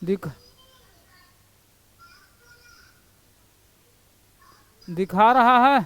दिख दिखा रहा है।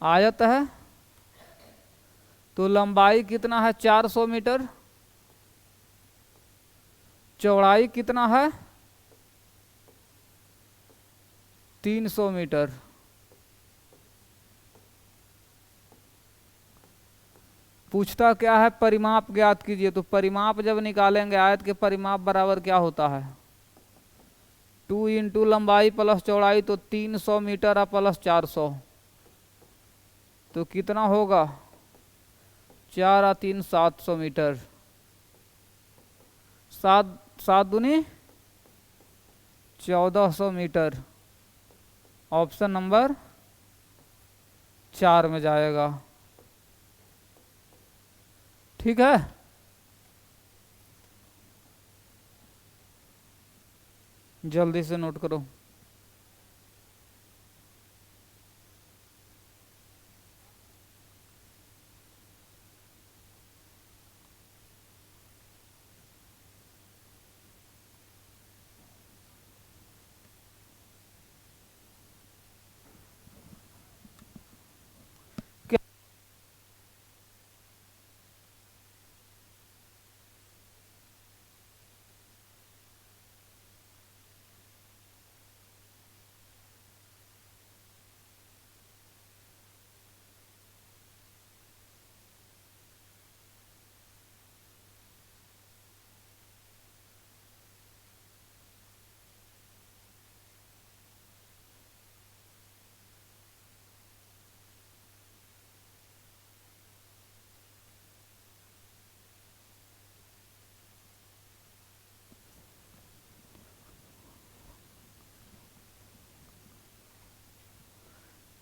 आयत है तो लंबाई कितना है? 400 मीटर। चौड़ाई कितना है? 300 मीटर। पूछता क्या है? परिमाप ज्ञात कीजिए। तो परिमाप जब निकालेंगे आयत के परिमाप बराबर क्या होता है? 2 इंटू लंबाई प्लस चौड़ाई, तो 300 मीटर है प्लस 400, तो कितना होगा? 4 और 3 700 मीटर। सात सात दूनी 1400 मीटर। ऑप्शन नंबर 4 में जाएगा। ठीक है, जल्दी से नोट करो।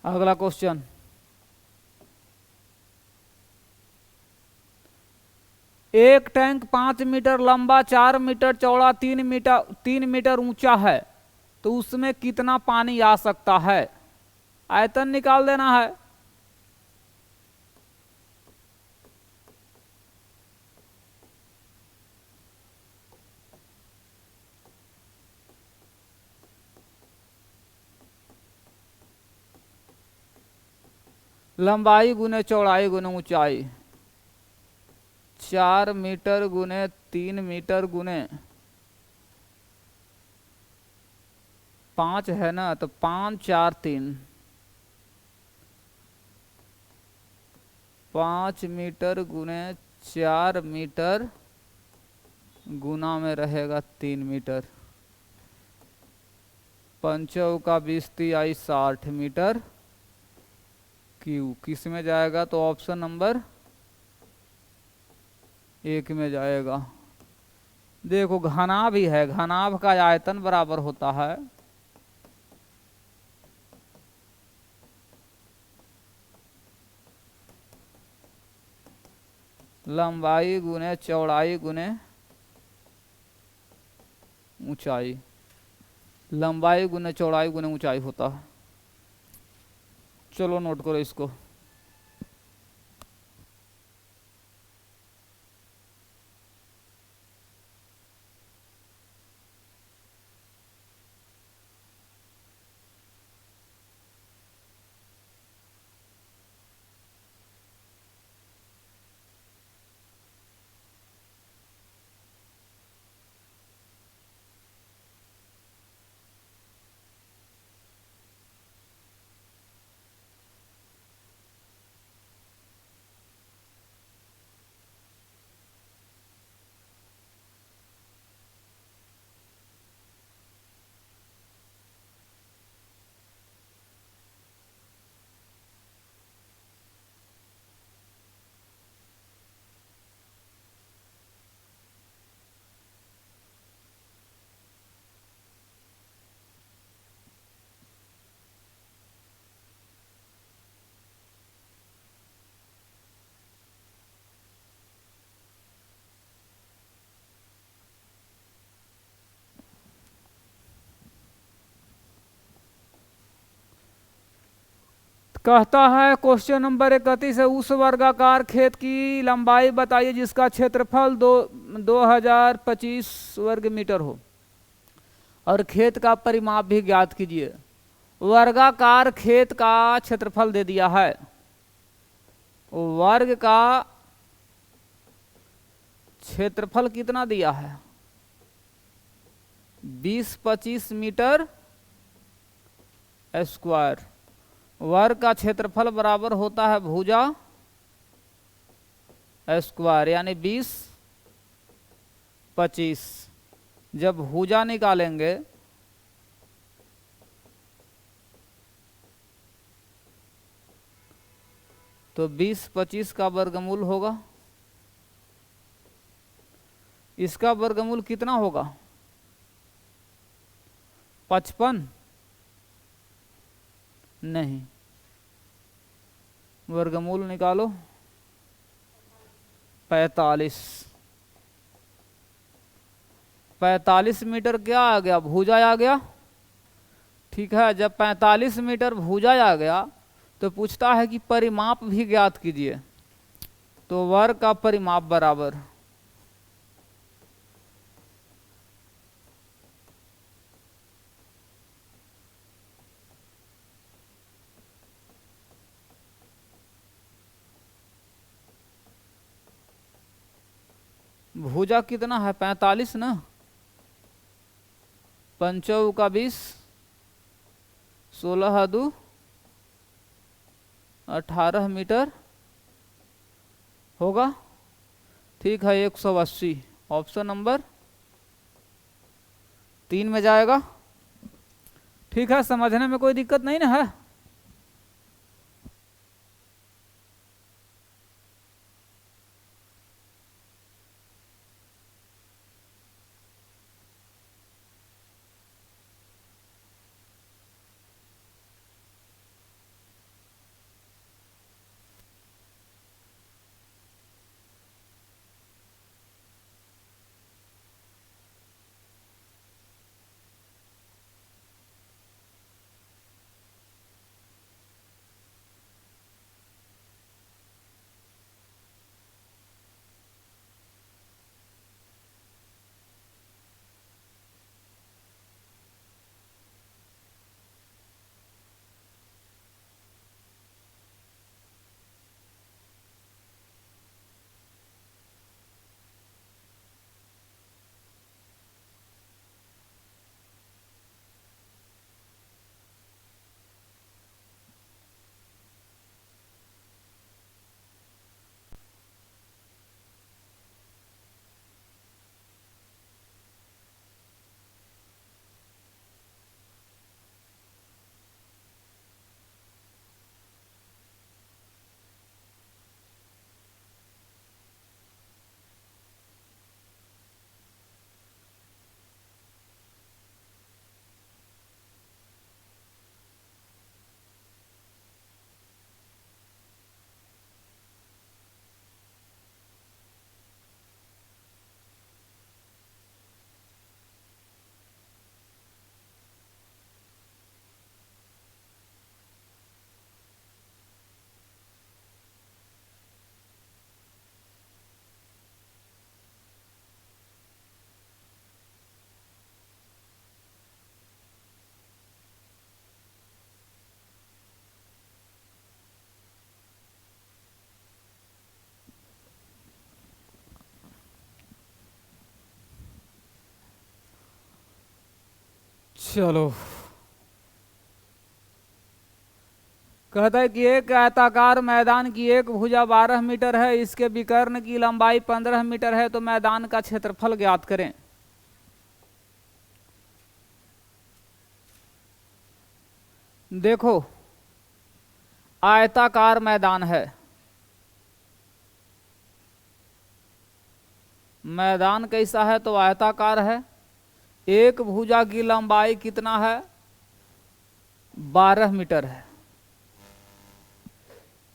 अगला क्वेश्चन, एक टैंक 5 मीटर लंबा, 4 मीटर चौड़ा, 3 मीटर ऊंचा है, तो उसमें कितना पानी आ सकता है? आयतन निकाल देना है। लंबाई गुने चौड़ाई गुने ऊंचाई, 4 मीटर गुने 3 मीटर गुने 5 है ना, तो 5 4 3, 5 मीटर गुने 4 मीटर गुना में रहेगा 3 मीटर, 5 का 20 तिहाई 60 मीटर क्यू। किस में जाएगा? तो ऑप्शन नंबर 1 में जाएगा। देखो घनाभ भी है, घनाभ का आयतन बराबर होता है लंबाई गुने चौड़ाई गुने ऊंचाई, लंबाई गुने चौड़ाई गुने ऊंचाई होता है। चलो नोट करो इसको। कहता है क्वेश्चन नंबर 31 है, उस वर्गाकार खेत की लंबाई बताइए जिसका क्षेत्रफल 2025 वर्ग मीटर हो और खेत का परिमाप भी ज्ञात कीजिए। वर्गाकार खेत का क्षेत्रफल दे दिया है, वर्ग का क्षेत्रफल कितना दिया है? 20-25 मीटर स्क्वायर। वर्ग का क्षेत्रफल बराबर होता है भुजा स्क्वायर, यानी 20-25। जब भुजा निकालेंगे तो 20-25 का वर्गमूल होगा, इसका वर्गमूल कितना होगा? 55 नहीं, वर्गमूल निकालो 45। 45 मीटर क्या आ गया, भुजा आ गया। ठीक है, जब 45 मीटर भुजा आ गया तो पूछता है कि परिमाप भी ज्ञात कीजिए। तो वर्ग का परिमाप बराबर भुजा कितना है 45 ना, 5 का 20, 16 दू 18 मीटर होगा। ठीक है, 180 ऑप्शन नंबर 3 में जाएगा। ठीक है, समझने में कोई दिक्कत नहीं ना है। चलो, कहता है कि एक आयताकार मैदान की एक भुजा 12 मीटर है, इसके विकर्ण की लंबाई 15 मीटर है, तो मैदान का क्षेत्रफल ज्ञात करें। देखो, आयताकार मैदान है, मैदान कैसा है तो आयताकार है। एक भुजा की लंबाई कितना है, 12 मीटर है।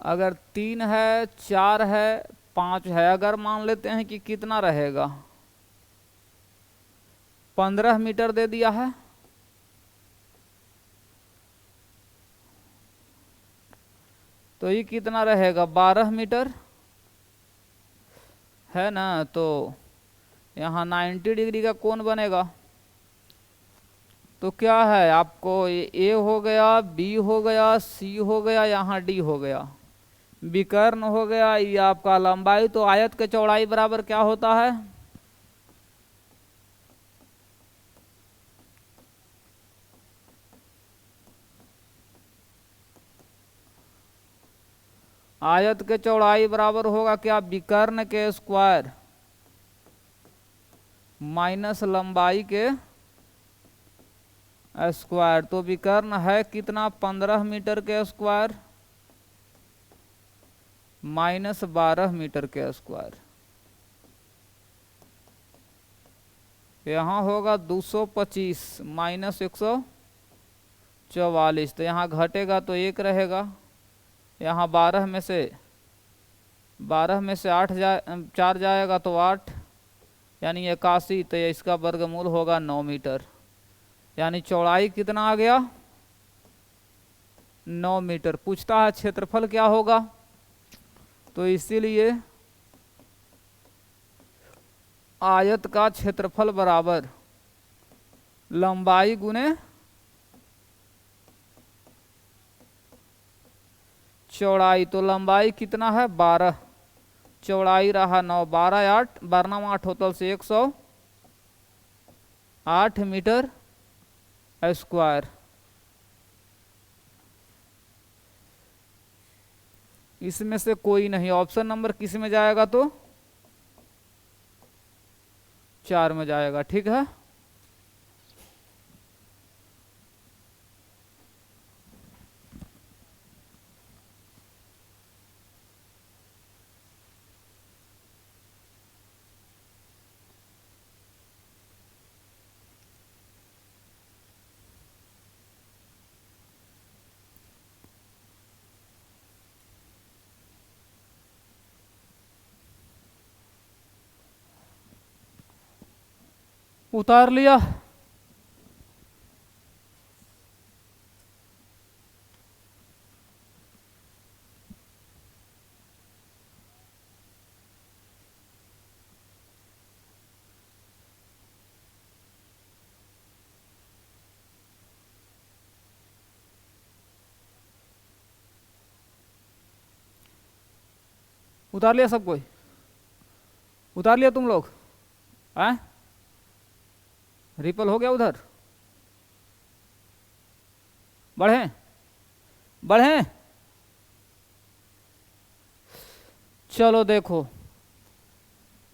अगर 3 है, 4 है, 5 है, अगर मान लेते हैं कि कितना रहेगा, 15 मीटर दे दिया है। तो ये कितना रहेगा, 12 मीटर है ना। तो यहाँ 90 डिग्री का कोण बनेगा। तो क्या है आपको, ए हो गया, बी हो गया, सी हो गया, यहाँ डी हो गया, विकर्ण हो गया, ये आपका लंबाई। तो आयत के चौड़ाई बराबर क्या होता है, आयत के चौड़ाई बराबर होगा क्या, विकर्ण के स्क्वायर माइनस लंबाई के स्क्वायर। तो विकर्ण है कितना, 15 मीटर के स्क्वायर माइनस 12 मीटर के स्क्वायर। यहाँ होगा 225 माइनस 144, तो यहाँ घटेगा तो 1 रहेगा। यहाँ 12 में से 4 जाएगा तो 8, यानी 81, तो इसका वर्गमूल होगा 9 मीटर। यानी चौड़ाई कितना आ गया? 9 मीटर। पूछता है क्षेत्रफल क्या होगा, तो इसीलिए आयत का क्षेत्रफल बराबर लंबाई गुने चौड़ाई। तो लंबाई कितना है? 12, चौड़ाई रहा 9, 12 8, 12 8 होतल से 108 मीटर स्क्वायर। इसमें से कोई नहीं, ऑप्शन नंबर किस में जाएगा? तो 4 में जाएगा। ठीक है, उतार लिया। उतार लिया सब कोई? उतार लिया तुम लोग? हैं? रिपल हो गया उधर? बढ़े बढ़े? चलो देखो,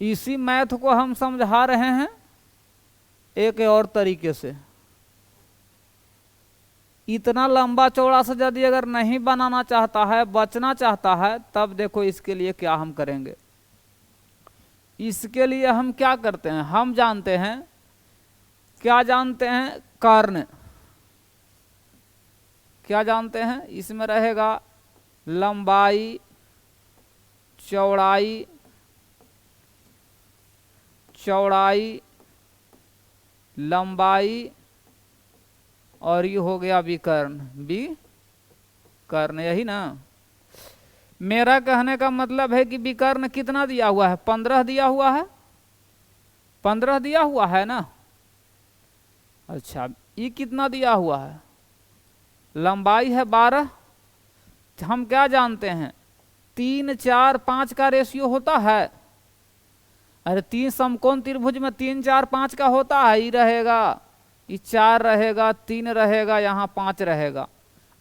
इसी मैथ को हम समझा रहे हैं एक और तरीके से। इतना लंबा चौड़ा से यदि अगर नहीं बनाना चाहता है, बचना चाहता है, तब देखो इसके लिए क्या हम करेंगे। इसके लिए हम क्या करते हैं, हम जानते हैं, क्या जानते हैं? कर्ण। क्या जानते हैं? इसमें रहेगा लंबाई, चौड़ाई, चौड़ाई, लंबाई, और ये हो गया विकर्ण। विकर्ण, यही ना? मेरा कहने का मतलब है कि विकर्ण कितना दिया हुआ है? 15 दिया हुआ है। 15 दिया हुआ है ना? अच्छा, ये कितना दिया हुआ है? लंबाई है 12। हम क्या जानते हैं? 3 4 5 का रेशियो होता है। अरे 3 समकोण त्रिभुज में 3 4 5 का होता है। ये रहेगा, ये 4 रहेगा, 3 रहेगा, यहाँ 5 रहेगा।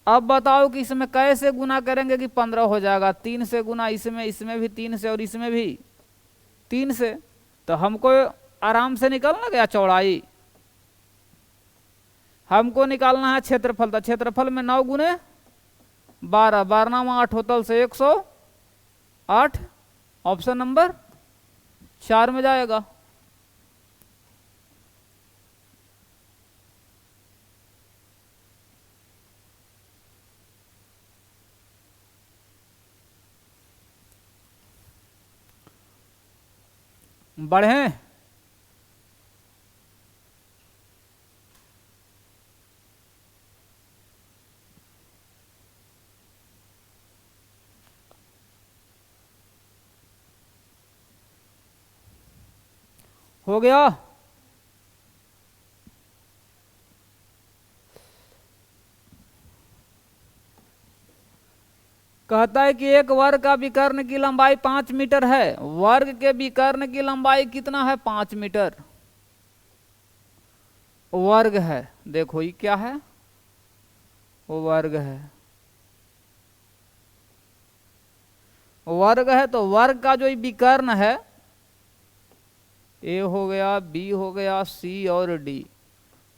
अब बताओ कि इसमें कैसे गुना करेंगे कि 15 हो जाएगा? 3 से गुना, इसमें भी 3 से, और इसमें भी 3 से। तो हमको आराम से निकलना गया चौड़ाई। हमको निकालना है क्षेत्रफल। तो क्षेत्रफल में 9 गुने 12, 12 में 8 होतल से 108। ऑप्शन नंबर 4 में जाएगा। बढ़े? हो गया? कहता है कि एक वर्ग का विकर्ण की लंबाई 5 मीटर है। वर्ग के विकर्ण की लंबाई कितना है? 5 मीटर। वर्ग है, देखो ये क्या है? वो वर्ग है। वर्ग है तो वर्ग का जो विकर्ण है, ए हो गया, बी हो गया, सी और डी,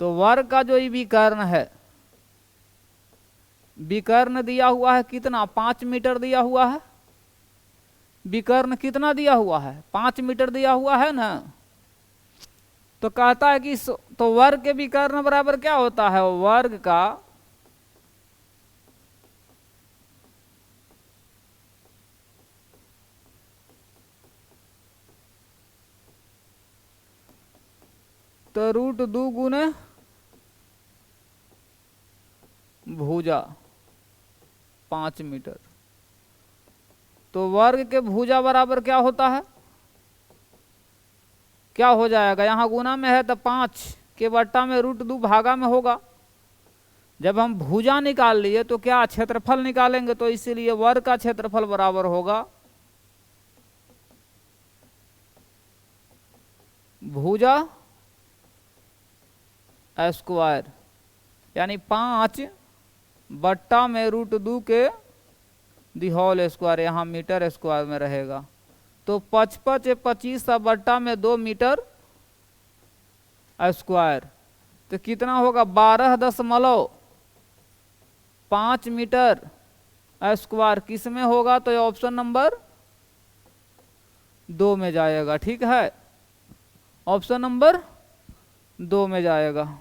तो वर्ग का जो विकर्ण है, विकर्ण दिया हुआ है कितना? 5 मीटर दिया हुआ है। विकर्ण कितना दिया हुआ है? 5 मीटर दिया हुआ है ना? तो कहता है कि तो वर्ग के विकर्ण बराबर क्या होता है, वर्ग का तो √2 गुने भुजा 5 मीटर। तो वर्ग के भुजा बराबर क्या होता है, क्या हो जाएगा, यहां गुना में है तो 5 के बट्टा में √2 भागा में होगा। जब हम भुजा निकाल लिए तो क्या क्षेत्रफल निकालेंगे, तो इसीलिए वर्ग का क्षेत्रफल बराबर होगा भुजा स्क्वायर, यानी 5 बट्टा में √2 के दी होल स्क्वायर, यहाँ मीटर स्क्वायर में रहेगा। तो 55 25 बट्टा में 2 मीटर स्क्वायर, तो कितना होगा 12.5 मीटर स्क्वायर। किस में होगा, तो ऑप्शन नंबर 2 में जाएगा। ठीक है, ऑप्शन नंबर 2 में जाएगा।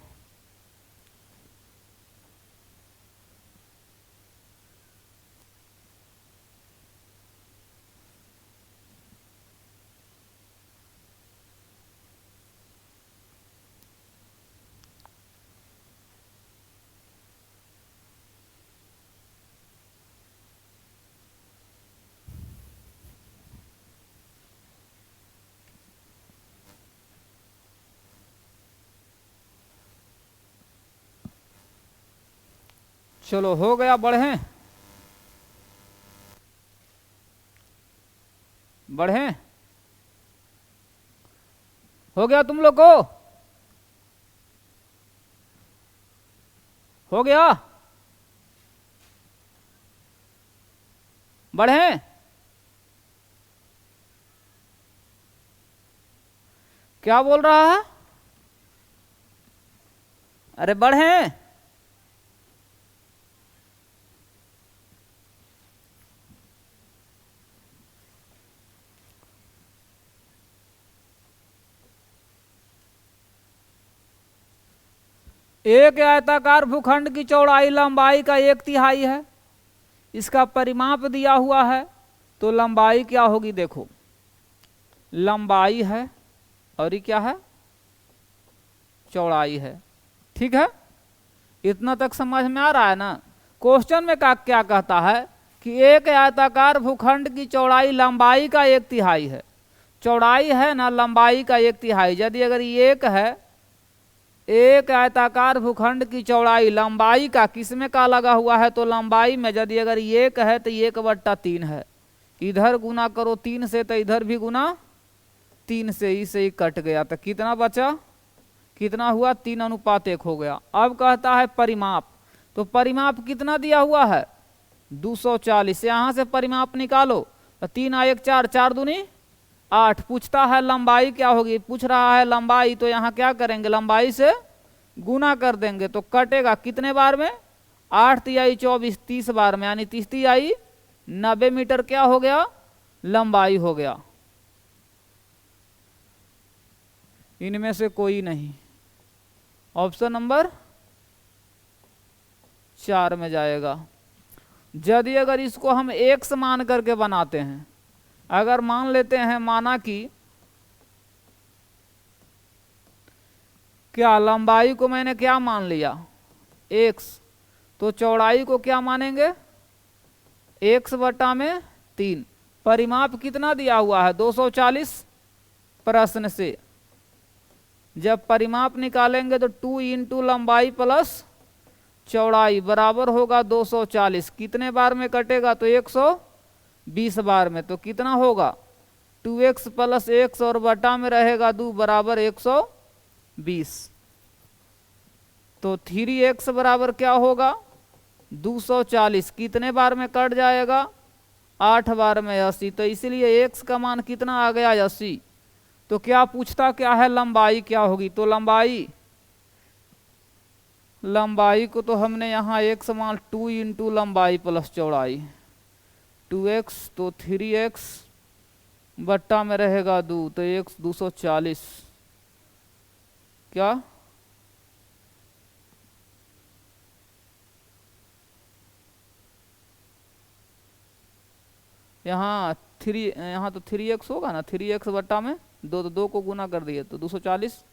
चलो हो गया, बढ़े बढ़े, हो गया तुम लोग को, हो गया, बढ़े, क्या बोल रहा है, अरे बढ़े, एक आयताकार भूखंड की चौड़ाई लंबाई का 1/3 है, इसका परिमाप दिया हुआ है, तो लंबाई क्या होगी, देखो लंबाई है और ये क्या है, चौड़ाई है। ठीक है, इतना तक समझ में आ रहा है ना। क्वेश्चन में क्या कहता है कि एक आयताकार भूखंड की चौड़ाई लंबाई का 1/3 है, चौड़ाई है ना लंबाई का 1/3। यदि अगर ये एक है, एक आयताकार भूखंड की चौड़ाई लंबाई का किसमें का लगा हुआ है, तो लंबाई में यदि अगर ये एक है तो 1/3 है। इधर गुना करो 3 से तो इधर भी गुना 3 से, इसे ही कट गया, तो कितना बचा, कितना हुआ 3:1 हो गया। अब कहता है परिमाप, तो परिमाप कितना दिया हुआ है 240, यहां से परिमाप निकालो, तो 3 1 4 4 दूनी 8। पूछता है लंबाई क्या होगी, पूछ रहा है लंबाई, तो यहाँ क्या करेंगे, लंबाई से गुना कर देंगे, तो कटेगा कितने बार में, 8 तिहाई 24 30 बार में, यानी 30 तिहाई 90 मीटर क्या हो गया, लंबाई हो गया। इनमें से कोई नहीं, ऑप्शन नंबर 4 में जाएगा। यदि अगर इसको हम x मान करके बनाते हैं, अगर मान लेते हैं, माना कि क्या लंबाई को मैंने क्या मान लिया x, तो चौड़ाई को क्या मानेंगे x/3। परिमाप कितना दिया हुआ है 240, प्रश्न से जब परिमाप निकालेंगे तो 2 × लंबाई प्लस चौड़ाई बराबर होगा 240। कितने बार में कटेगा, तो 120 बार में, तो कितना होगा 2x + x और बटा में रहेगा 2 बराबर 120। तो 3x बराबर क्या होगा 240, कितने बार में कट जाएगा 8 बार में 80। तो इसलिए x का मान कितना आ गया 80। तो क्या पूछता क्या है, लंबाई क्या होगी, तो लंबाई को तो हमने यहाँ x मान 2 × लंबाई प्लस चौड़ाई 2x, तो 3x बट्टा में रहेगा 2, तो x 240 क्या? यहाँ थ्री, यहाँ तो 3x होगा ना, 3x बट्टा में दो, तो दो को गुना कर दिए तो 240।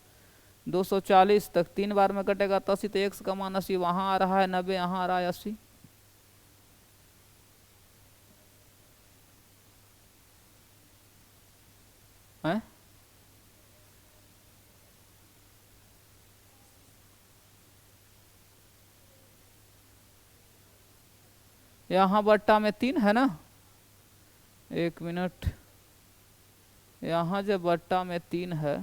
240 तक 3 बार में कटेगा तो 80, तो x का मान 80 वहाँ आ रहा है, 90 यहाँ आ रहा है 80। है यहाँ बट्टा में 3 है ना, 1 मिनट, यहाँ जब बट्टा में 3 है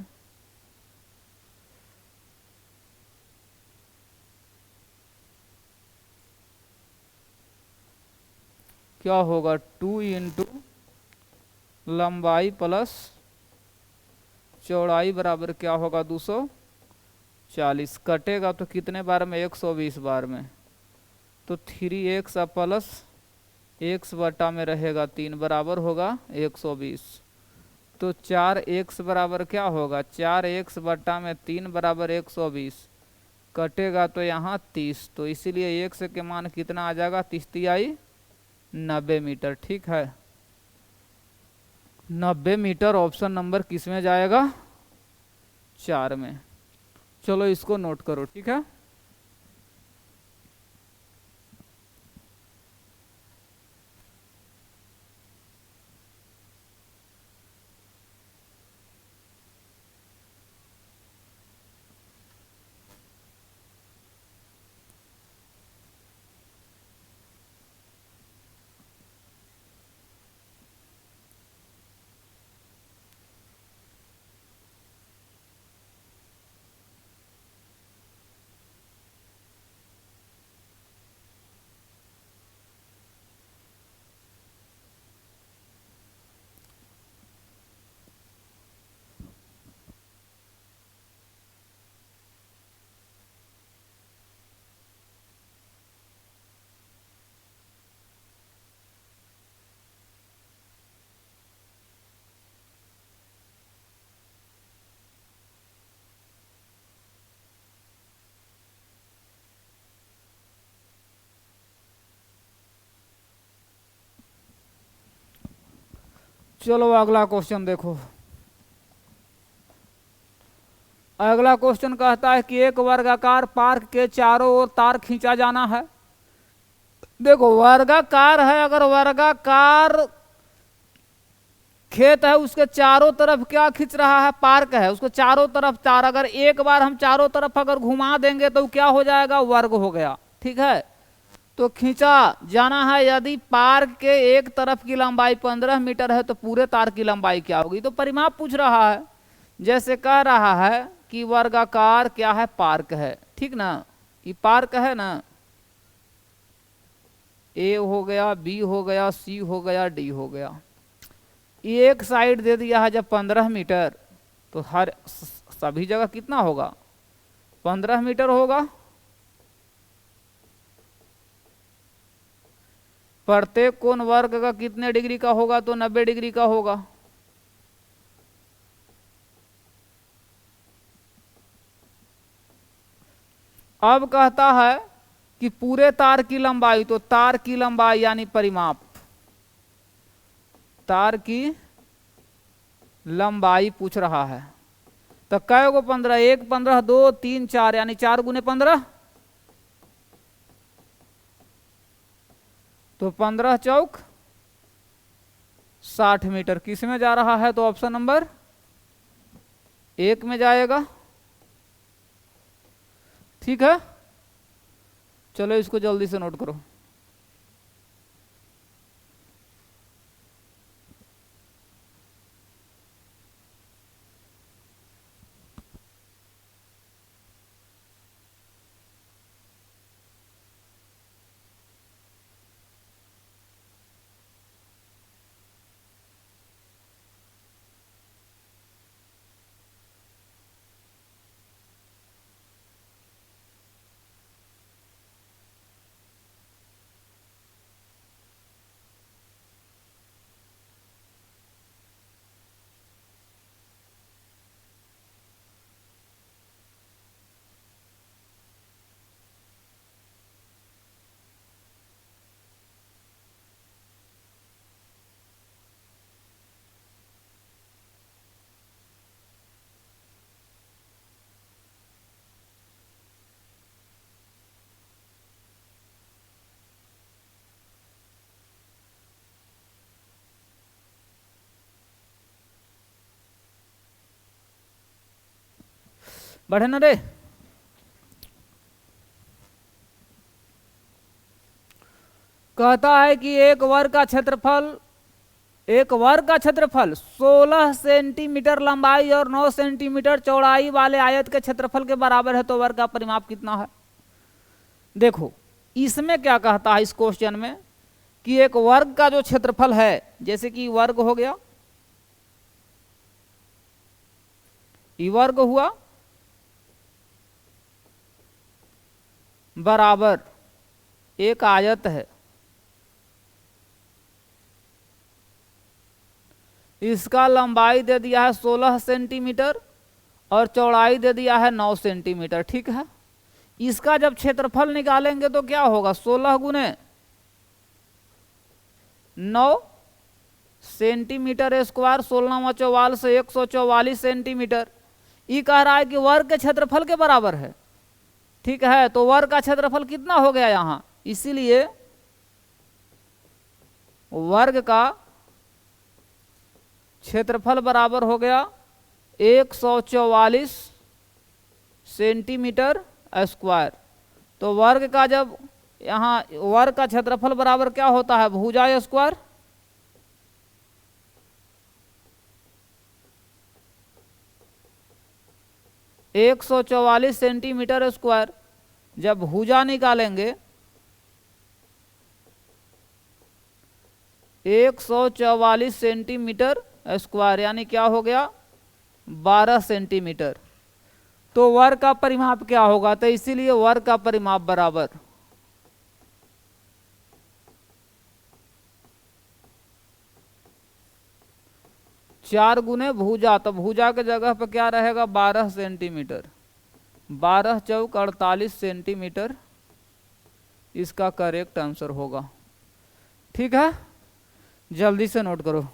क्या होगा, 2 इंटू लंबाई प्लस चौड़ाई बराबर क्या होगा 240। कटेगा तो कितने बार में, 120 बार में, तो 3x प्लस x बटा में रहेगा 3 बराबर होगा 120। तो 4x बराबर क्या होगा, 4x बटा में 3 बराबर 120। कटेगा तो यहाँ 30, तो इसीलिए x के मान कितना आ जाएगा, 30 तिहाई 90 मीटर। ठीक है, 90 मीटर ऑप्शन नंबर किस में जाएगा, 4 में। चलो इसको नोट करो, ठीक है। चलो अगला क्वेश्चन देखो। अगला क्वेश्चन कहता है कि एक वर्गाकार पार्क के चारों ओर तार खींचा जाना है। देखो वर्गाकार है, अगर वर्गाकार खेत है उसके चारों तरफ क्या खींच रहा है, पार्क है, उसको चारों तरफ तार, अगर एक बार हम चारों तरफ अगर घुमा देंगे तो क्या हो जाएगा, वर्ग हो गया। ठीक है, तो खींचा जाना है। यदि पार्क के एक तरफ की लंबाई 15 मीटर है तो पूरे तार की लंबाई क्या होगी। तो परिमाप पूछ रहा है, जैसे कह रहा है कि वर्गाकार क्या है, पार्क है, ठीक ना, ये पार्क है ना, ए हो गया, बी हो गया, सी हो गया, डी हो गया। एक साइड दे दिया है जब 15 मीटर, तो हर सभी जगह कितना होगा, 15 मीटर होगा। प्रत्येक कोण वर्ग का कितने डिग्री का होगा, तो 90 डिग्री का होगा। अब कहता है कि पूरे तार की लंबाई, तो तार की लंबाई यानी परिमाप, तार की लंबाई पूछ रहा है। तो कै गो 15, 1 15 2 3 4, यानी 4 गुने 15, तो 15 चौक 60 मीटर। किस में जा रहा है, तो ऑप्शन नंबर 1 में जाएगा। ठीक है, चलो इसको जल्दी से नोट करो। बढ़े ना रे। कहता है कि एक वर्ग का क्षेत्रफल 16 सेंटीमीटर लंबाई और 9 सेंटीमीटर चौड़ाई वाले आयत के क्षेत्रफल के बराबर है, तो वर्ग का परिमाप कितना है। देखो इसमें क्या कहता है इस क्वेश्चन में कि एक वर्ग का जो क्षेत्रफल है, जैसे कि वर्ग हो गया, ई वर्ग हुआ बराबर एक आयत है, इसका लंबाई दे दिया है 16 सेंटीमीटर और चौड़ाई दे दिया है 9 सेंटीमीटर। ठीक है, इसका जब क्षेत्रफल निकालेंगे तो क्या होगा, 16 गुने 9 सेंटीमीटर स्क्वायर, 16 44 से 144 सेंटीमीटर। ये कह रहा है कि वर्ग के क्षेत्रफल के बराबर है। ठीक है, तो वर्ग का क्षेत्रफल कितना हो गया यहां, इसीलिए वर्ग का क्षेत्रफल बराबर हो गया 144 सेंटीमीटर स्क्वायर। तो वर्ग का जब यहाँ वर्ग का क्षेत्रफल बराबर क्या होता है, भुजा स्क्वायर, एक 144 सेंटीमीटर स्क्वायर। जब भुजा निकालेंगे 144 सेंटीमीटर स्क्वायर यानी क्या हो गया 12 सेंटीमीटर। तो वर्ग का परिमाप क्या होगा, तो इसीलिए वर्ग का परिमाप बराबर 4 गुने भुजा, तो भुजा के जगह पर क्या रहेगा 12 सेंटीमीटर, 12 चौक 48 सेंटीमीटर इसका करेक्ट आंसर होगा। ठीक है, जल्दी से नोट करो।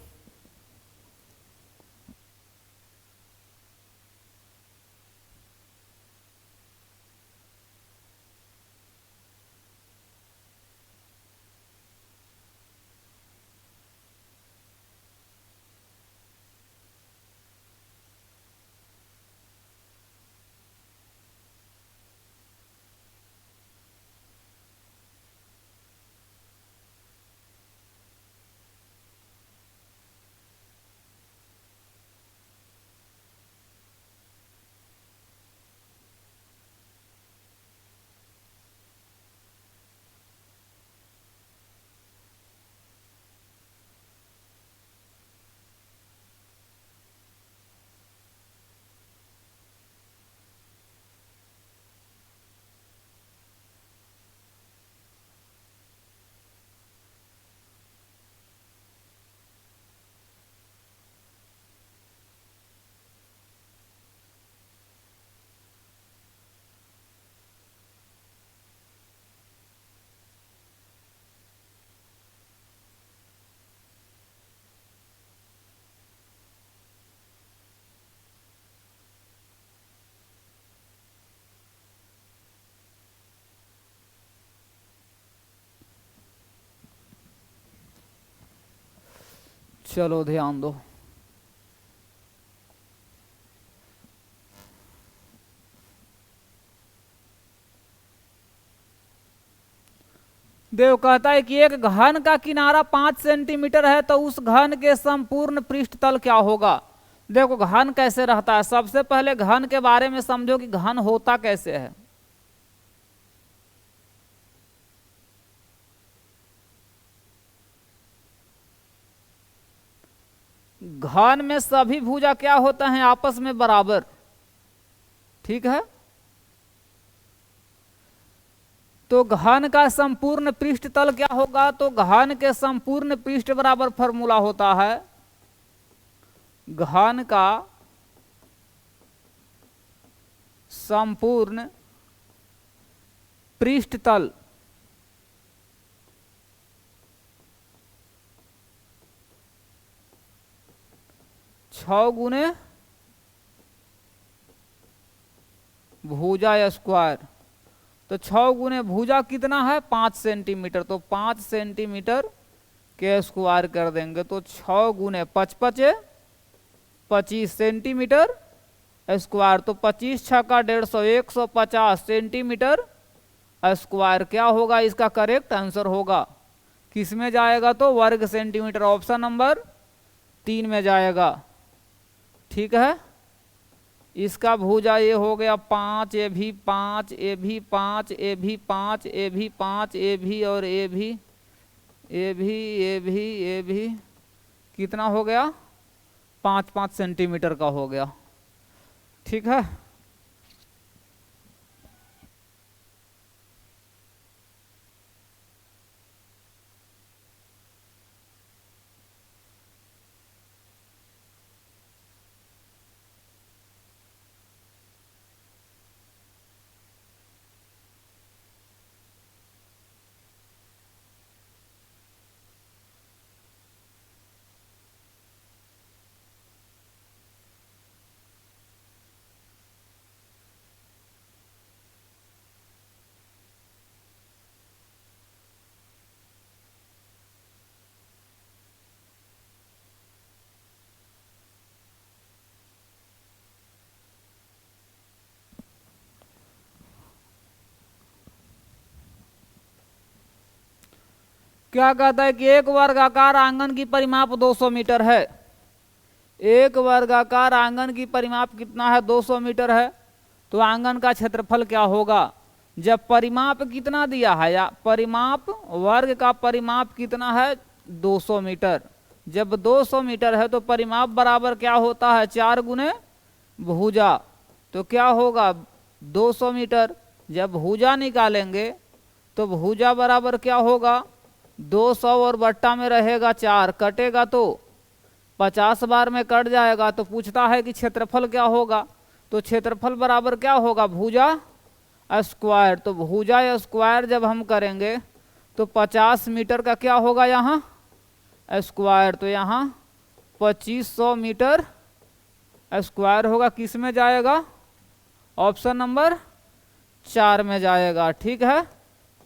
चलो ध्यान दो। देव कहता है कि एक घन का किनारा 5 सेंटीमीटर है, तो उस घन के संपूर्ण पृष्ठतल क्या होगा। देखो घन कैसे रहता है, सबसे पहले घन के बारे में समझो कि घन होता कैसे है। घन में सभी भुजा क्या होता है आपस में बराबर। ठीक है, तो घन का संपूर्ण पृष्ठतल क्या होगा, तो घन के संपूर्ण पृष्ठ बराबर फॉर्मूला होता है घन का संपूर्ण पृष्ठतल छः गुने भुजा स्क्वायर। तो 6 गुने भुजा कितना है 5 सेंटीमीटर, तो 5 सेंटीमीटर के स्क्वायर कर देंगे, तो 6 गुने 5 25 सेंटीमीटर स्क्वायर, तो 25 छक्का 150, 150 सेंटीमीटर स्क्वायर क्या होगा, इसका करेक्ट आंसर होगा। किस में जाएगा, तो वर्ग सेंटीमीटर, ऑप्शन नंबर 3 में जाएगा। ठीक है, इसका भुजा ये हो गया 5, ये भी 5, ये भी 5, ये भी 5, ये भी 5, ये भी और ये भी, ये भी, ये भी, ये भी, कितना हो गया, 5-5 सेंटीमीटर का हो गया। ठीक है, क्या कहता है कि एक वर्गाकार आंगन की परिमाप 200 मीटर है। एक वर्गाकार आंगन की परिमाप कितना है, 200 मीटर है। तो आंगन का क्षेत्रफल क्या होगा। जब परिमाप कितना दिया है, या परिमाप वर्ग का परिमाप कितना है, 200 मीटर। जब 200 मीटर है तो परिमाप बराबर क्या होता है, 4 गुने भुजा। तो क्या होगा 200 मीटर। जब भुजा निकालेंगे तो भुजा बराबर क्या होगा, 200 और बट्टा में रहेगा 4, कटेगा तो 50 बार में कट जाएगा। तो पूछता है कि क्षेत्रफल क्या होगा। तो क्षेत्रफल बराबर क्या होगा, भुजा स्क्वायर। तो भुजा स्क्वायर जब हम करेंगे तो 50 मीटर का क्या होगा यहाँ स्क्वायर। तो यहाँ 2500 मीटर स्क्वायर होगा। किस में जाएगा, ऑप्शन नंबर 4 में जाएगा। ठीक है,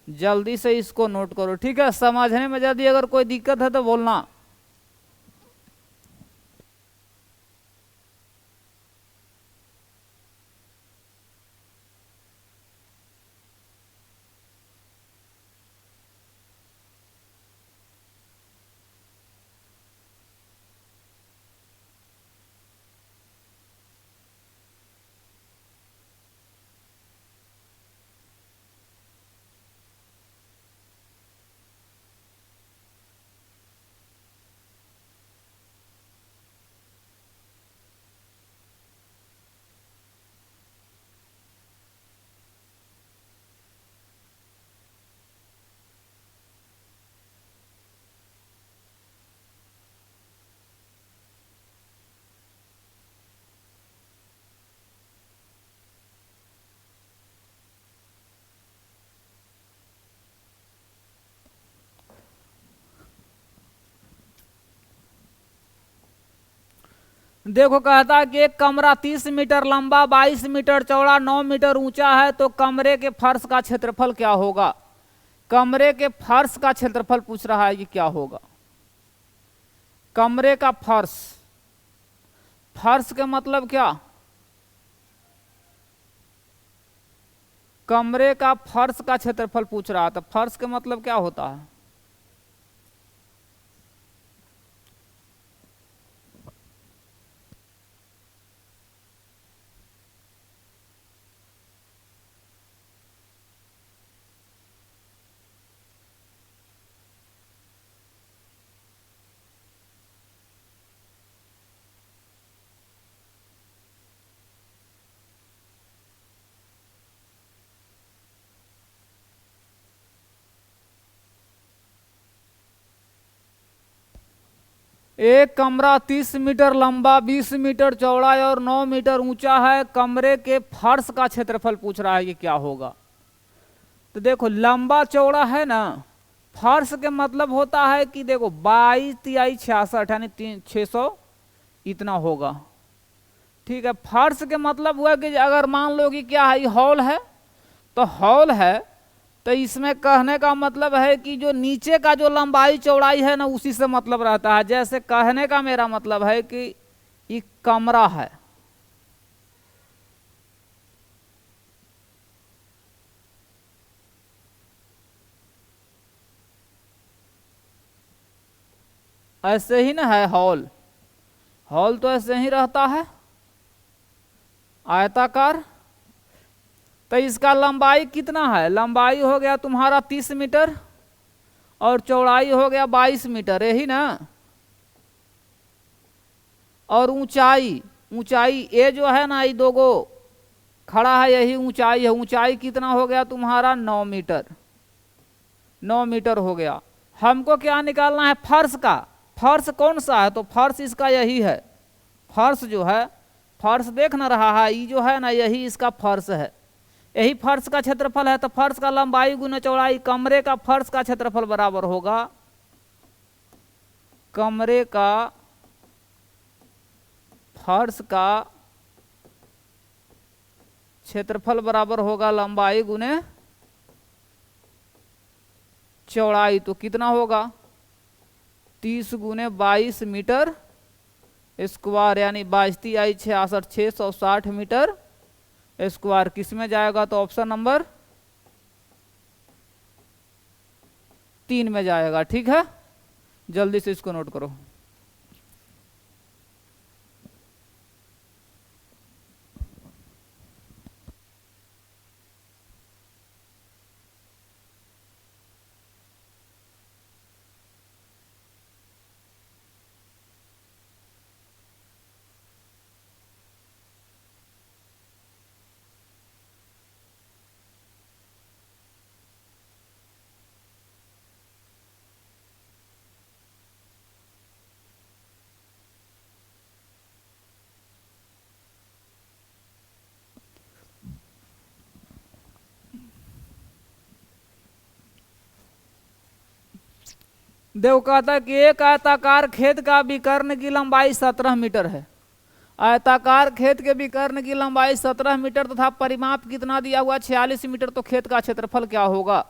जल्दी से इसको नोट करो। ठीक है, समझने में यदि अगर कोई दिक्कत है तो बोलना। देखो, कहता है कि एक कमरा 30 मीटर लंबा, 22 मीटर चौड़ा, 9 मीटर ऊंचा है। तो कमरे के फर्श का क्षेत्रफल क्या होगा। कमरे के फर्श का क्षेत्रफल पूछ रहा है कि क्या होगा। कमरे का फर्श, फर्श का मतलब क्या, कमरे का फर्श का क्षेत्रफल पूछ रहा था। फर्श का मतलब क्या होता है, एक कमरा 30 मीटर लंबा, 20 मीटर चौड़ा और 9 मीटर ऊंचा है। कमरे के फर्श का क्षेत्रफल पूछ रहा है कि क्या होगा। तो देखो, लंबा चौड़ा है ना, फर्श के मतलब होता है कि देखो 22 तिहाई 66 यानी 600 इतना होगा। ठीक है, फर्श के मतलब हुआ कि अगर मान लो कि क्या है, हॉल है, तो हॉल है तो इसमें कहने का मतलब है कि जो नीचे का जो लंबाई चौड़ाई है ना, उसी से मतलब रहता है। जैसे कहने का मेरा मतलब है कि ये कमरा है, ऐसे ही ना है हॉल, हॉल तो ऐसे ही रहता है आयताकार। तो इसका लंबाई कितना है, लंबाई हो गया तुम्हारा 30 मीटर और चौड़ाई हो गया 22 मीटर, यही ना। और ऊंचाई, ऊंचाई ये जो है ना, ये दो गो खड़ा है, यही ऊंचाई है। ऊंचाई कितना हो गया तुम्हारा 9 मीटर, 9 मीटर हो गया। हमको क्या निकालना है, फर्श का। फर्श कौन सा है, तो फर्श इसका यही है। फर्श जो है, फर्श देख ना रहा है, ये जो है ना, यही इसका फर्श है, यही फर्श का क्षेत्रफल है। तो फर्श का लंबाई गुना चौड़ाई, कमरे का फर्श का क्षेत्रफल बराबर होगा, कमरे का फर्श का क्षेत्रफल बराबर होगा लंबाई गुने चौड़ाई। तो कितना होगा, 30 गुने 22 मीटर स्क्वायर, यानी 22 आई 66, 660 मीटर स्क्वायर। किस में जाएगा, तो ऑप्शन नंबर 3 में जाएगा। ठीक है, जल्दी से इसको नोट करो। देखो कहता है कि एक आयताकार खेत का विकर्ण की लंबाई 17 मीटर है। आयताकार खेत के विकर्ण की लंबाई 17 मीटर तथा परिमाप कितना दिया हुआ 46 मीटर, तो खेत का क्षेत्रफल क्या होगा।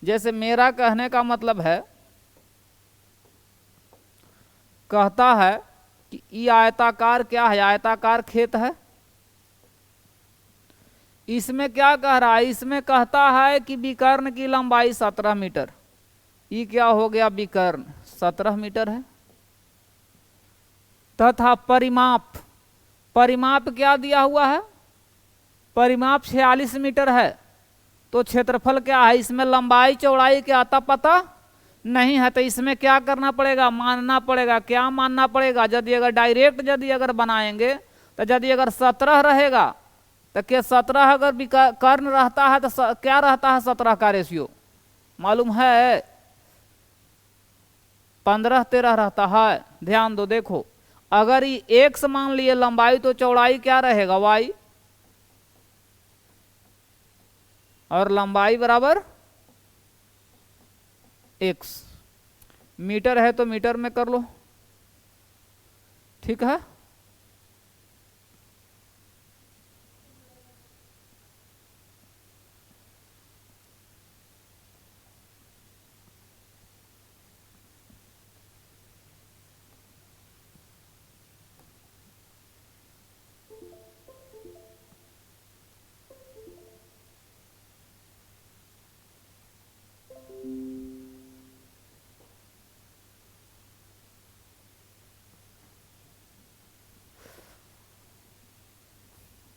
जैसे मेरा कहने का मतलब है, कहता है कि ये आयताकार क्या है, आयताकार खेत है। इसमें क्या कह रहा है, इसमें कहता है कि विकर्ण की लंबाई 17 मीटर। ये क्या हो गया, विकर्ण 17 मीटर है, तथा परिमाप, परिमाप क्या दिया हुआ है, परिमाप 46 मीटर है। तो क्षेत्रफल क्या है, इसमें लंबाई चौड़ाई क्या आता पता नहीं है। तो इसमें क्या करना पड़ेगा, मानना पड़ेगा। क्या मानना पड़ेगा, यदि अगर डायरेक्ट यदि अगर बनाएंगे, तो यदि अगर 17 रहेगा, तो क्या 17 अगर कर्ण रहता है, तो क्या रहता है 17 का रेशियो मालूम है, 15-13 रहता है। ध्यान दो, देखो अगर ये x मान लिए लंबाई, तो चौड़ाई क्या रहेगा y, और लंबाई बराबर x। मीटर है तो मीटर में कर लो, ठीक है।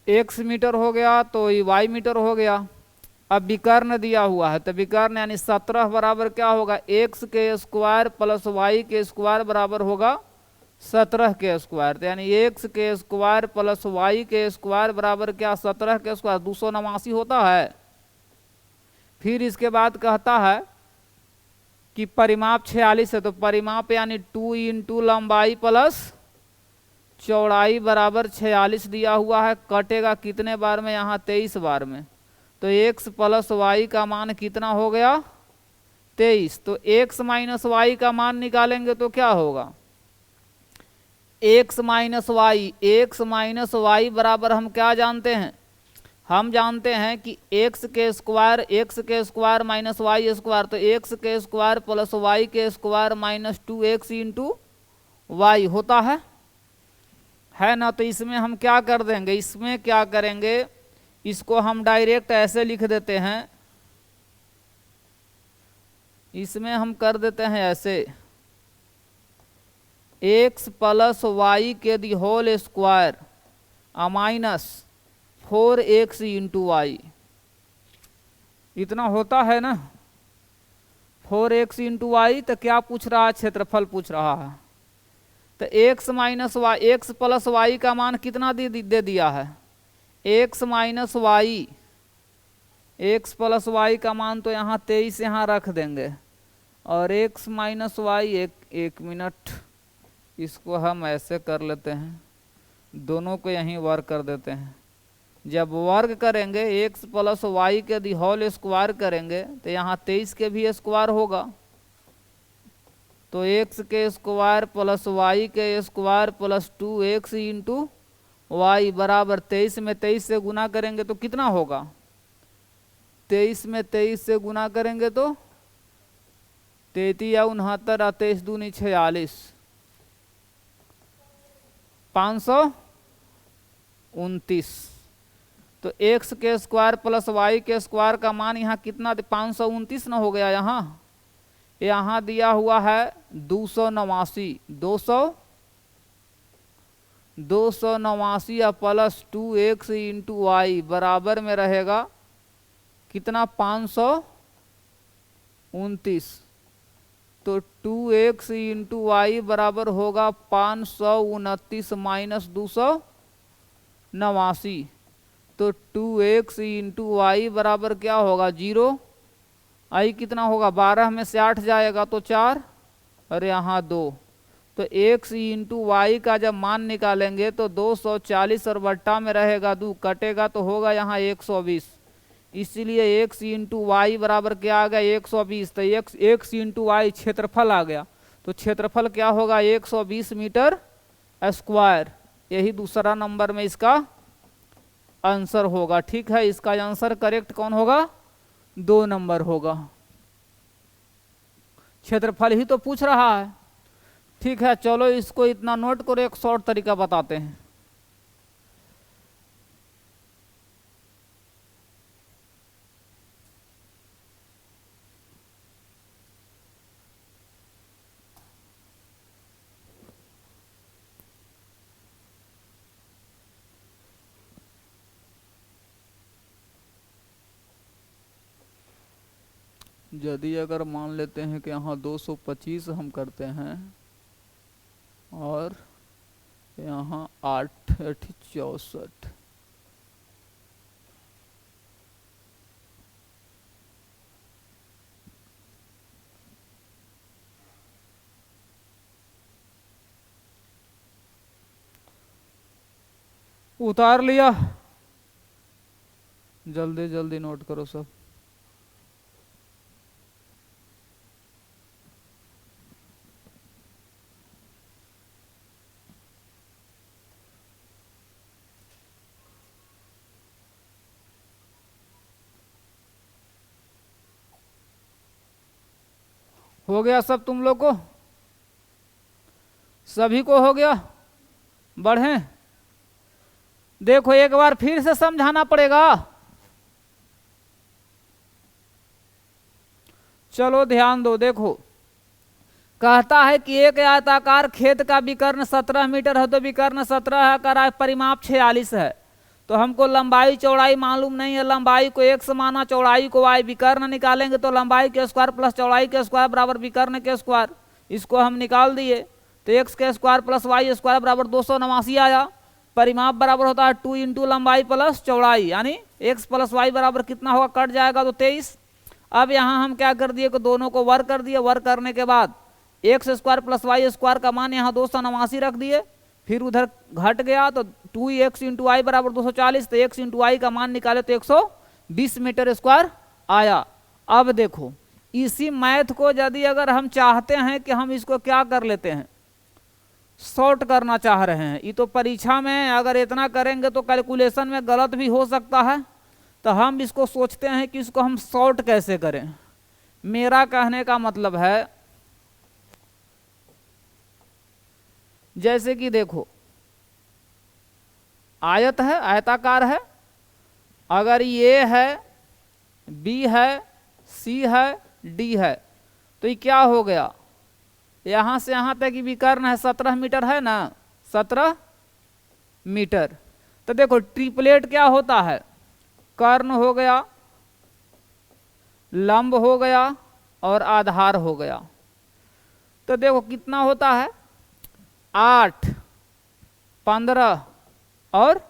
x मीटर हो गया, तो ये y मीटर हो गया। अब विकर्ण दिया हुआ है, तो विकर्ण यानी 17 बराबर क्या होगा, x के स्क्वायर प्लस y के स्क्वायर बराबर होगा 17 के स्क्वायर। तो यानी x के स्क्वायर प्लस y के स्क्वायर बराबर क्या, 17 के स्क्वायर, 289 होता है। फिर इसके बाद कहता है कि परिमाप 46 है, तो परिमाप यानी 2 इंटू लंबाई प्लस चौड़ाई बराबर 46 दिया हुआ है। कटेगा कितने बार में, यहाँ 23 बार में। तो x प्लस वाई का मान कितना हो गया, 23। तो x माइनस वाई का मान निकालेंगे तो क्या होगा, x minus y, x minus y बराबर हम क्या जानते हैं, हम जानते हैं कि x के स्क्वायर माइनस वाई स्क्वायर, तो x के स्क्वायर प्लस वाई के square minus 2x into y होता है ना। तो इसमें हम क्या कर देंगे, इसमें क्या करेंगे, इसको हम डायरेक्ट ऐसे लिख देते हैं, इसमें हम कर देते हैं ऐसे, एक्स प्लस वाई के the whole square minus 4x into y, इतना होता है ना। 4x इंटू वाई, तो क्या पूछ रहा है? क्षेत्रफल पूछ रहा है। तो x minus y, x plus y का मान कितना दे दिया है? x minus y, x plus y का मान तो यहाँ 23 यहाँ रख देंगे, और x माइनस वाई, एक मिनट, इसको हम ऐसे कर लेते हैं, दोनों को यहीं वर्ग कर देते हैं। जब वर्ग करेंगे x प्लस वाई के दी होल स्क्वायर करेंगे तो यहाँ 23 के भी स्क्वायर होगा, तो x के स्क्वायर प्लस वाई के square plus 2x into y बराबर 23 में 23 से गुना करेंगे तो कितना होगा? 23 में 23 से गुना करेंगे तो 33 या 69 और 23 दूनी 46, 529। तो x के स्क्वायर प्लस वाई के स्क्वायर का मान यहाँ कितना? 529 ना हो गया। यहाँ दिया हुआ है 289, 289 या प्लस 2x इंटू वाई बराबर में रहेगा कितना? 529। तो 2x इंटू वाई बराबर होगा 529 माइनस 289, तो 2x इंटू वाई बराबर क्या होगा? 0। आई कितना होगा? 12 में से 8 जाएगा तो 4, और यहाँ 2। तो x इंटू वाई का जब मान निकालेंगे तो 240 और बट्टा में रहेगा 2, कटेगा तो होगा यहाँ 120। इसीलिए x इंटू वाई बराबर क्या आ गया? 120। तो x इंटू वाई क्षेत्रफल आ गया, तो क्षेत्रफल क्या होगा? 120 मीटर स्क्वायर। यही दूसरा नंबर में इसका आंसर होगा। ठीक है, इसका आंसर करेक्ट कौन होगा? 2 नंबर होगा। क्षेत्रफल ही तो पूछ रहा है। ठीक है, चलो इसको इतना नोट करो, एक शॉर्ट तरीका बताते हैं। यदि अगर मान लेते हैं कि यहाँ 225 हम करते हैं और यहाँ 8 64, उतार लिया। जल्दी जल्दी नोट करो सब। हो गया सब तुम लोग को? सभी को हो गया? बढ़े? देखो एक बार फिर से समझाना पड़ेगा। चलो ध्यान दो। देखो कहता है कि एक आयताकार खेत का विकर्ण 17 मीटर है, तो विकर्ण 17 है, कर परिमाप 46 है। तो हमको लंबाई चौड़ाई मालूम नहीं है। लंबाई को x माना, चौड़ाई को y। विकर्ण निकालेंगे तो लंबाई के स्क्वायर प्लस चौड़ाई के स्क्वायर बराबर विकर्ण के स्क्वायर, इसको हम निकाल दिए। तो x के स्क्वायर प्लस वाई स्क्वायर बराबर 289 आया। परिमाप बराबर होता है 2 इंटू लंबाई प्लस चौड़ाई, यानी x प्लस वाई बराबर कितना होगा? कट जाएगा तो 23। अब यहाँ हम क्या कर दिए कि दोनों को वर्ग कर दिए। वर्ग करने के बाद x square plus y square का मान यहाँ 289 रख दिए, फिर उधर घट गया तो 2x इंटू वाई बराबर 240। तो x इंटू वाई का मान निकाले तो 120 मीटर स्क्वायर आया। अब देखो इसी मैथ को यदि अगर हम चाहते हैं कि हम इसको क्या कर लेते हैं, शॉर्ट करना चाह रहे हैं। ये तो परीक्षा में अगर इतना करेंगे तो कैलकुलेशन में गलत भी हो सकता है, तो हम इसको सोचते हैं कि इसको हम शॉर्ट कैसे करें। मेरा कहने का मतलब है जैसे कि देखो आयत है, आयताकार है, अगर ये है, बी है, सी है, डी है, तो ये क्या हो गया? यहां से यहां तक की विकर्ण है 17 मीटर है ना, 17 मीटर। तो देखो ट्रिपलेट क्या होता है, कर्ण हो गया, लंब हो गया और आधार हो गया। तो देखो कितना होता है, 8, 15 और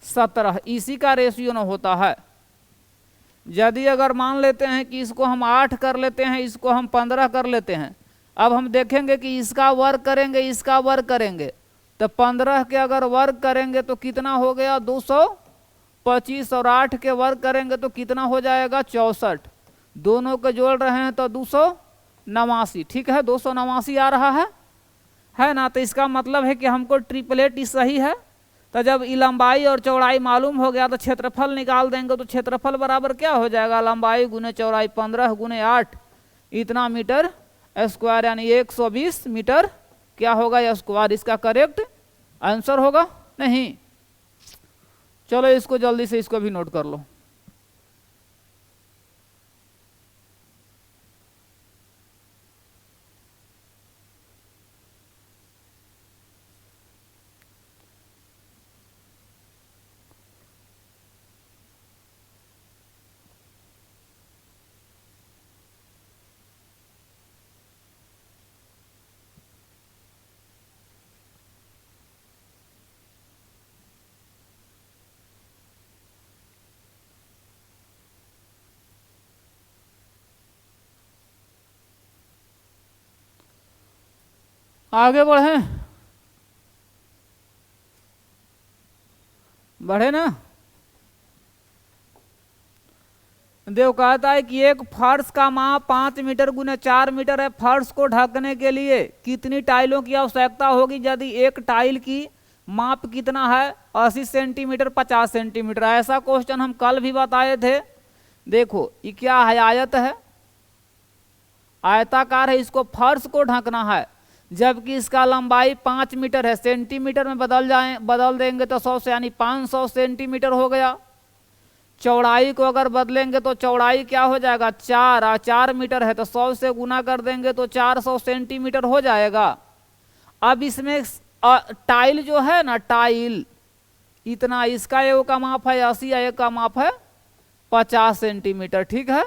17, इसी का रेशियो न होता है। यदि अगर मान लेते हैं कि इसको हम 8 कर लेते हैं, इसको हम 15 कर लेते हैं, अब हम देखेंगे कि इसका वर्ग करेंगे, इसका वर्ग करेंगे, तो 15 के अगर वर्ग करेंगे तो कितना हो गया 225, और 8 के वर्ग करेंगे तो कितना हो जाएगा 64। दोनों को जोड़ रहे हैं तो 289, ठीक है 289 आ रहा है ना। तो इसका मतलब है कि हमको ट्रिपलेट ही सही है। तो जब लंबाई और चौड़ाई मालूम हो गया तो क्षेत्रफल निकाल देंगे, तो क्षेत्रफल बराबर क्या हो जाएगा, लंबाई गुने चौड़ाई 15 गुने 8, इतना मीटर स्क्वायर, यानी 120 मीटर क्या होगा स्क्वायर। इसका करेक्ट आंसर होगा नहीं। चलो इसको जल्दी से इसको भी नोट कर लो। आगे बढ़े ना। देखो कहता है कि एक फर्श का माप 5 मीटर गुने 4 मीटर है। फर्श को ढकने के लिए कितनी टाइलों की आवश्यकता होगी, यदि एक टाइल की माप कितना है 80 सेंटीमीटर 50 सेंटीमीटर। ऐसा क्वेश्चन हम कल भी बताए थे। देखो ये क्या है, आयत है, आयताकार है, इसको फर्श को ढकना है, जबकि इसका लंबाई 5 मीटर है, सेंटीमीटर में बदल देंगे तो 100 से, यानी 500 सेंटीमीटर हो गया। चौड़ाई को अगर बदलेंगे तो चौड़ाई क्या हो जाएगा 4 मीटर है, तो 100 से गुना कर देंगे तो 400 सेंटीमीटर हो जाएगा। अब इसमें टाइल जो है ना, टाइल इतना, इसका एक का माप है 80, एक का माप है 50 सेंटीमीटर, ठीक है।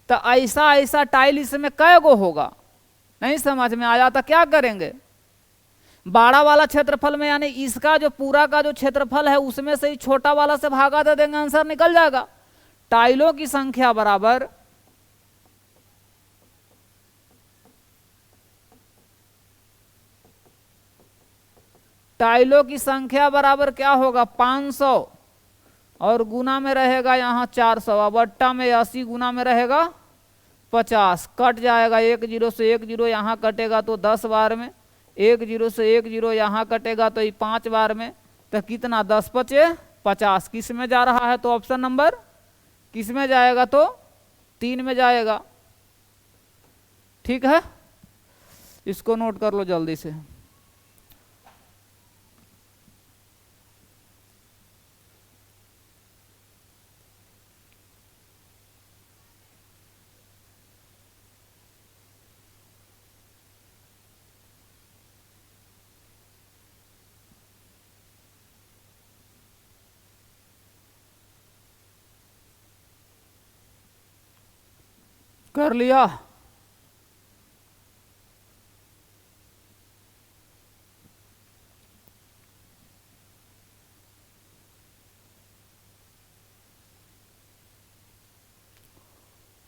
तो ऐसा टाइल इसमें कै गो होगा, नहीं समझ में आया तो क्या करेंगे, 12 वाला क्षेत्रफल में, यानी इसका जो पूरा का जो क्षेत्रफल है उसमें से ही छोटा वाला से भागा दे देंगे, आंसर निकल जाएगा। टाइलों की संख्या बराबर क्या होगा 500, और गुना में रहेगा यहाँ 400, अब अट्टा में 80 गुना में रहेगा 50, कट जाएगा 1 0 से 1 0 यहाँ कटेगा तो 10 बार में, 1 0 से 1 0 यहाँ कटेगा तो ये 5 बार में, तो कितना 10 5 50, किस में जा रहा है, तो ऑप्शन नंबर किस में जाएगा, तो 3 में जाएगा, ठीक है। इसको नोट कर लो जल्दी से। कर लिया,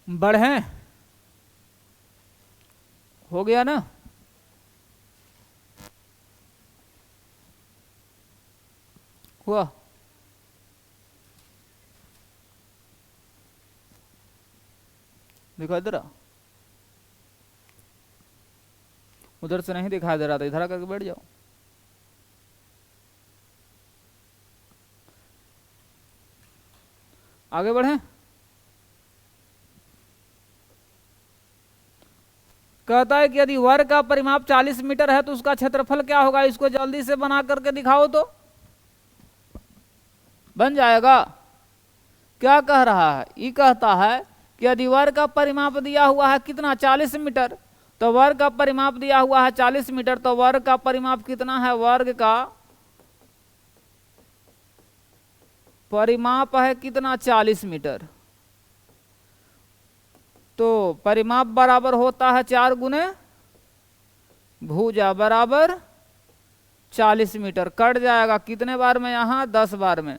बढ़े, हो गया ना। हुआ, दिखाई दे रहा, उधर से नहीं दिखाई दे रहा था, इधर करके बैठ जाओ। आगे बढ़े। कहता है कि यदि वर्ग का परिमाप 40 मीटर है तो उसका क्षेत्रफल क्या होगा। इसको जल्दी से बना करके दिखाओ तो बन जाएगा। क्या कह रहा है, ये कहता है कि यदि वर्ग का परिमाप दिया हुआ है कितना 40 मीटर, तो तो वर्ग का परिमाप दिया हुआ है 40 मीटर, तो वर्ग का परिमाप कितना है? वर्ग का परिमाप है कितना? 40 मीटर। तो परिमाप बराबर होता है 4 गुने भुजा बराबर 40 मीटर। कट जाएगा कितने बार में? यहाँ 10 बार में।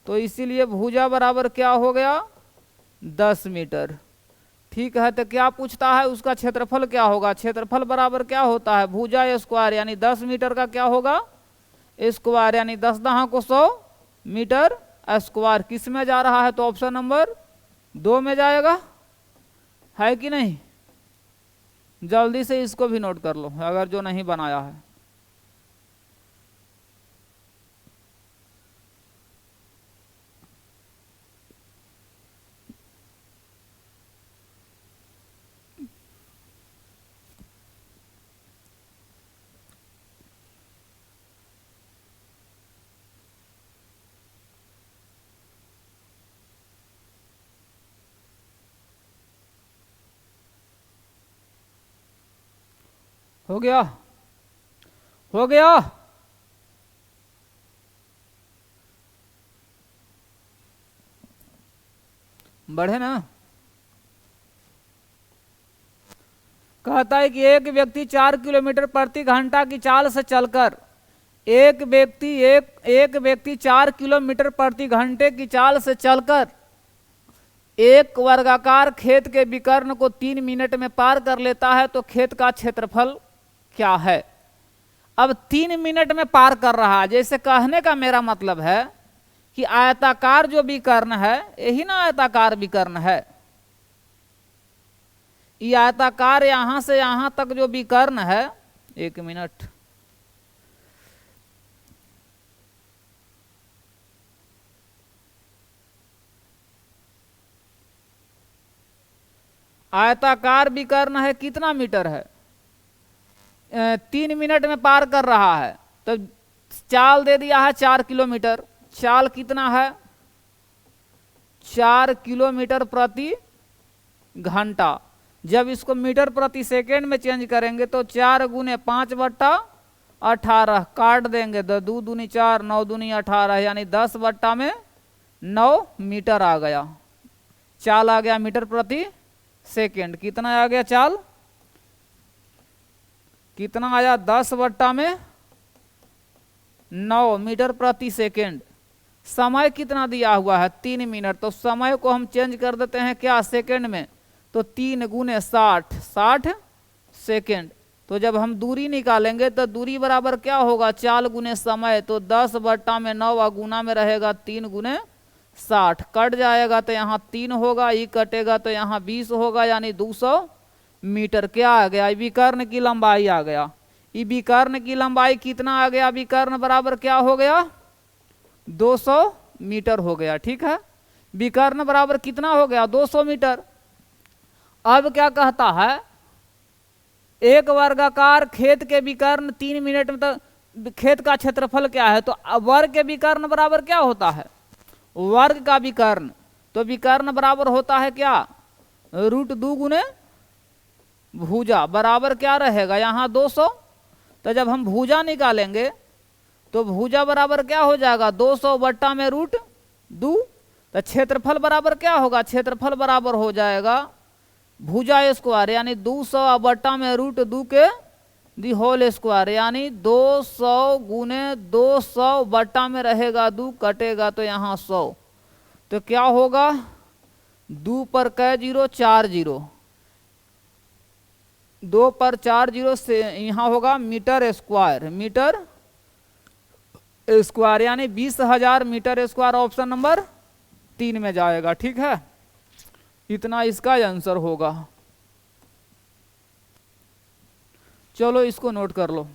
तो इसीलिए भुजा बराबर क्या हो गया? 10 मीटर। ठीक है, तो क्या पूछता है? उसका क्षेत्रफल क्या होगा? क्षेत्रफल बराबर क्या होता है? भुजा स्क्वायर, यानी 10 मीटर का क्या होगा? स्क्वायर, यानी 10 दहा को 100 मीटर स्क्वायर। किस में जा रहा है? तो ऑप्शन नंबर 2 में जाएगा, है कि नहीं? जल्दी से इसको भी नोट कर लो अगर जो नहीं बनाया है। हो गया? हो गया? बढ़े ना? कहता है कि एक व्यक्ति 4 किलोमीटर प्रति घंटा की चाल से चलकर एक व्यक्ति 4 किलोमीटर प्रति घंटे की चाल से चलकर एक वर्गाकार खेत के विकर्ण को 3 मिनट में पार कर लेता है, तो खेत का क्षेत्रफल क्या है? अब 3 मिनट में पार कर रहा है, जैसे कहने का मेरा मतलब है कि आयताकार जो विकर्ण है, यही ना आयताकार विकर्ण है, ये आयताकार यहां से यहां तक जो विकर्ण है, 1 मिनट, आयताकार विकर्ण है कितना मीटर है? 3 मिनट में पार कर रहा है। तो चाल दे दिया है 4 किलोमीटर। चाल कितना है? 4 किलोमीटर प्रति घंटा। जब इसको मीटर प्रति सेकेंड में चेंज करेंगे तो 4 गुने 5/18 काट देंगे, 2 दूनी 4, 9 दूनी 18, यानी 10/9 मीटर आ गया। चाल आ गया मीटर प्रति सेकेंड। कितना आ गया चाल? कितना आया? 10/9 मीटर प्रति सेकेंड। समय कितना दिया हुआ है? 3 मिनट। तो समय को हम चेंज कर देते हैं क्या? सेकेंड में। तो 3 गुने 60 सेकेंड। तो जब हम दूरी निकालेंगे तो दूरी बराबर क्या होगा? चाल गुने समय। तो 10/9 और गुना में रहेगा 3 गुने 60। कट जाएगा तो यहाँ 3 होगा, ये कटेगा तो यहाँ 20 होगा, यानी 200 मीटर। क्या आ गया? विकर्ण की लंबाई आ गया। ये विकर्ण की लंबाई कितना आ गया? विकर्ण बराबर क्या हो गया? 200 मीटर हो गया। ठीक है, विकर्ण बराबर कितना हो गया? 200 मीटर। अब क्या कहता है? एक वर्गाकार खेत के विकर्ण 3 मिनट में, तो खेत का क्षेत्रफल क्या है? तो वर्ग के विकर्ण बराबर क्या होता है? वर्ग का विकर्ण। तो विकर्ण बराबर होता है क्या? √2 गुने भुजा बराबर क्या रहेगा? यहाँ 200। तो जब हम भुजा निकालेंगे तो भुजा बराबर क्या हो जाएगा? 200/√2। तो क्षेत्रफल बराबर क्या होगा? क्षेत्रफल बराबर हो जाएगा भुजा स्क्वायर, यानी 200/√2 के दी होल स्क्वायर, यानी 200 गुने 200 बट्टा में रहेगा 2, कटेगा तो यहाँ 100। तो क्या होगा? 2 पर कै जीरो? 4 जीरो। 2 पर 4 जीरो से यहाँ होगा मीटर स्क्वायर। मीटर स्क्वायर यानी 20,000 मीटर स्क्वायर। ऑप्शन नंबर 3 में जाएगा। ठीक है, इतना इसका आंसर होगा। चलो इसको नोट कर लो।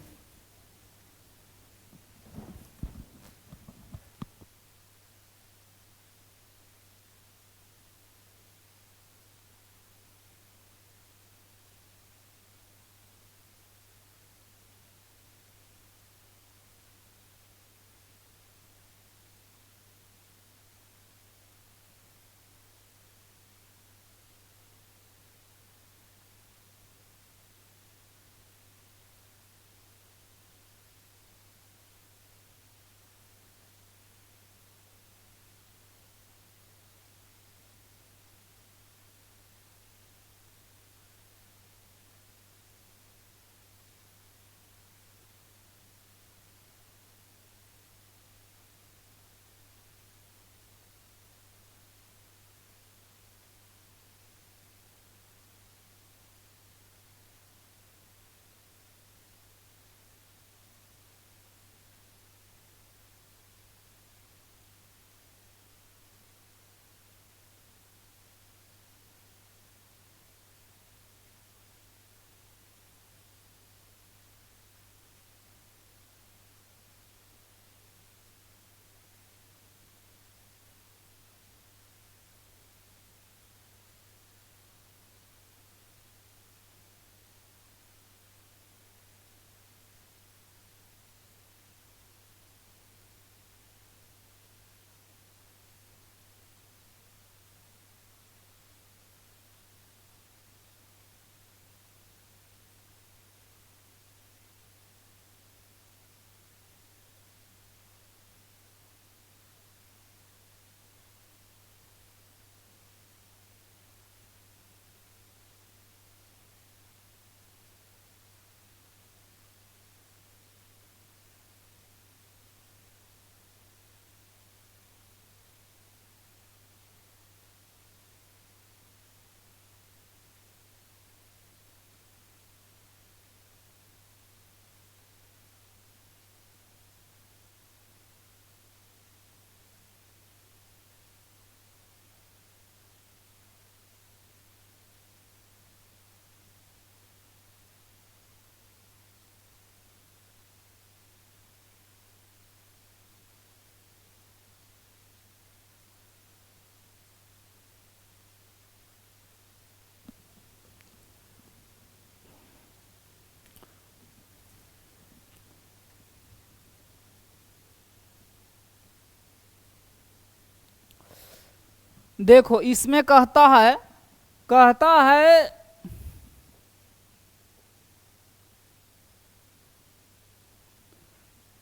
देखो इसमें कहता है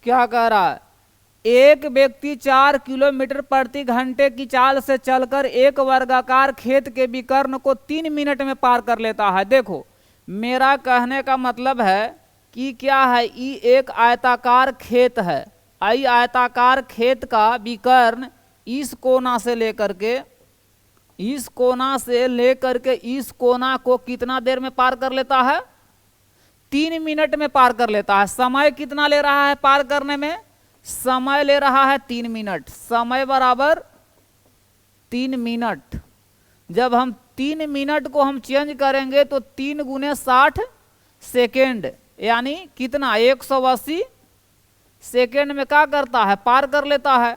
क्या कह रहा है, एक व्यक्ति 4 किलोमीटर प्रति घंटे की चाल से चलकर एक वर्गाकार खेत के विकर्ण को 3 मिनट में पार कर लेता है। देखो मेरा कहने का मतलब है कि क्या है, ये एक आयताकार खेत है, आई आयताकार खेत का विकर्ण इस कोना से लेकर के इस कोना को कितना देर में पार कर लेता है, 3 मिनट में पार कर लेता है। समय कितना ले रहा है पार करने में, समय ले रहा है 3 मिनट, समय बराबर 3 मिनट। जब हम 3 मिनट को हम चेंज करेंगे तो 3 × 60 सेकेंड, यानी कितना 180 सेकेंड में क्या करता है, पार कर लेता है।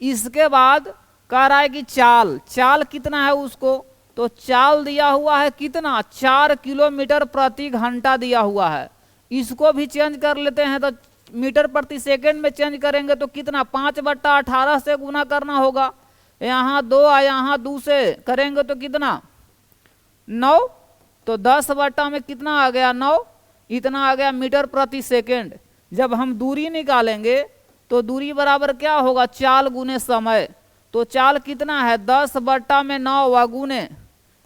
इसके बाद कह रहा है कि चाल कितना है उसको, तो चाल दिया हुआ है कितना, 4 किलोमीटर प्रति घंटा दिया हुआ है। इसको भी चेंज कर लेते हैं, तो मीटर प्रति सेकेंड में चेंज करेंगे तो कितना 5/18 से गुना करना होगा। यहाँ 2 यहाँ 2 से करेंगे तो कितना 9, तो 10 में कितना आ गया 9, इतना आ गया मीटर प्रति सेकेंड। जब हम दूरी निकालेंगे तो दूरी बराबर क्या होगा, चाल गुने समय। तो चाल कितना है 10/9 व गुने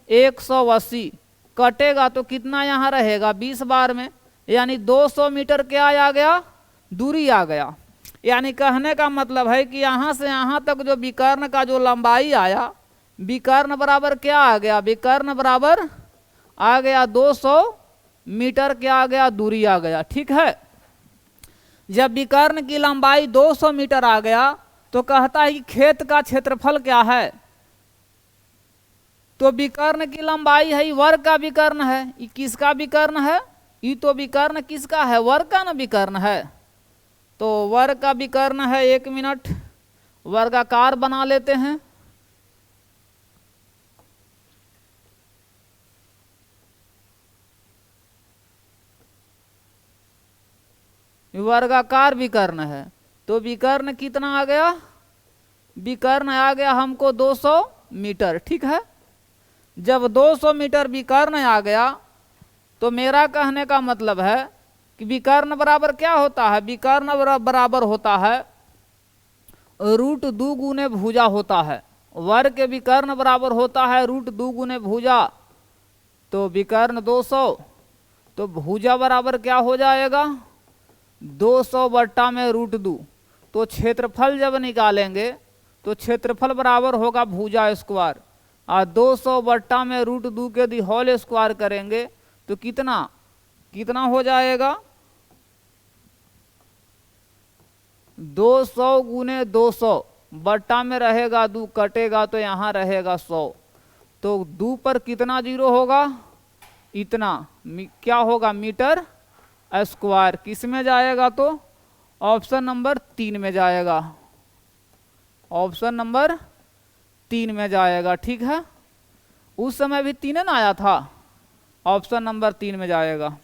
180, कटेगा तो कितना यहाँ रहेगा 20 बार में, यानी 200 मीटर क्या आ गया, दूरी आ गया। यानी कहने का मतलब है कि यहाँ से यहाँ तक जो विकर्ण का जो लंबाई आया, विकर्ण बराबर क्या आ गया, विकर्ण बराबर आ गया 200 मीटर, क्या आ गया, दूरी आ गया। ठीक है, जब विकर्ण की लंबाई 200 मीटर आ गया तो कहता है कि खेत का क्षेत्रफल क्या है, तो विकर्ण की लंबाई है, वर्ग का विकर्ण है, ये किसका विकर्ण है, ये तो विकर्ण किसका है, वर्ग का ना विकर्ण है। तो वर्ग का विकर्ण है, 1 मिनट वर्गाकार बना लेते हैं। वर्गाकार विकर्ण है, तो विकर्ण कितना आ गया, विकर्ण आ गया हमको 200 मीटर। ठीक है, जब 200 मीटर विकर्ण आ गया तो मेरा कहने का मतलब है कि विकर्ण बराबर क्या होता है, विकर्ण बराबर होता है √2 गुने भुजा होता है। वर्ग के विकर्ण बराबर होता है √2 गुने भुजा, तो विकर्ण 200, तो भुजा बराबर क्या हो जाएगा 200/√2। तो क्षेत्रफल जब निकालेंगे तो क्षेत्रफल बराबर होगा भुजा स्क्वायर, और 200/√2 के दी होल स्क्वायर करेंगे तो कितना हो जाएगा 200 गुने 200, बट्टा में रहेगा 2, कटेगा तो यहाँ रहेगा 100, तो 2 पर कितना जीरो होगा, इतना क्या होगा मीटर स्क्वायर। किस में जाएगा, तो ऑप्शन नंबर 3 में जाएगा, ऑप्शन नंबर 3 में जाएगा। ठीक है, उस समय भी 3 ना आया था, ऑप्शन नंबर 3 में जाएगा।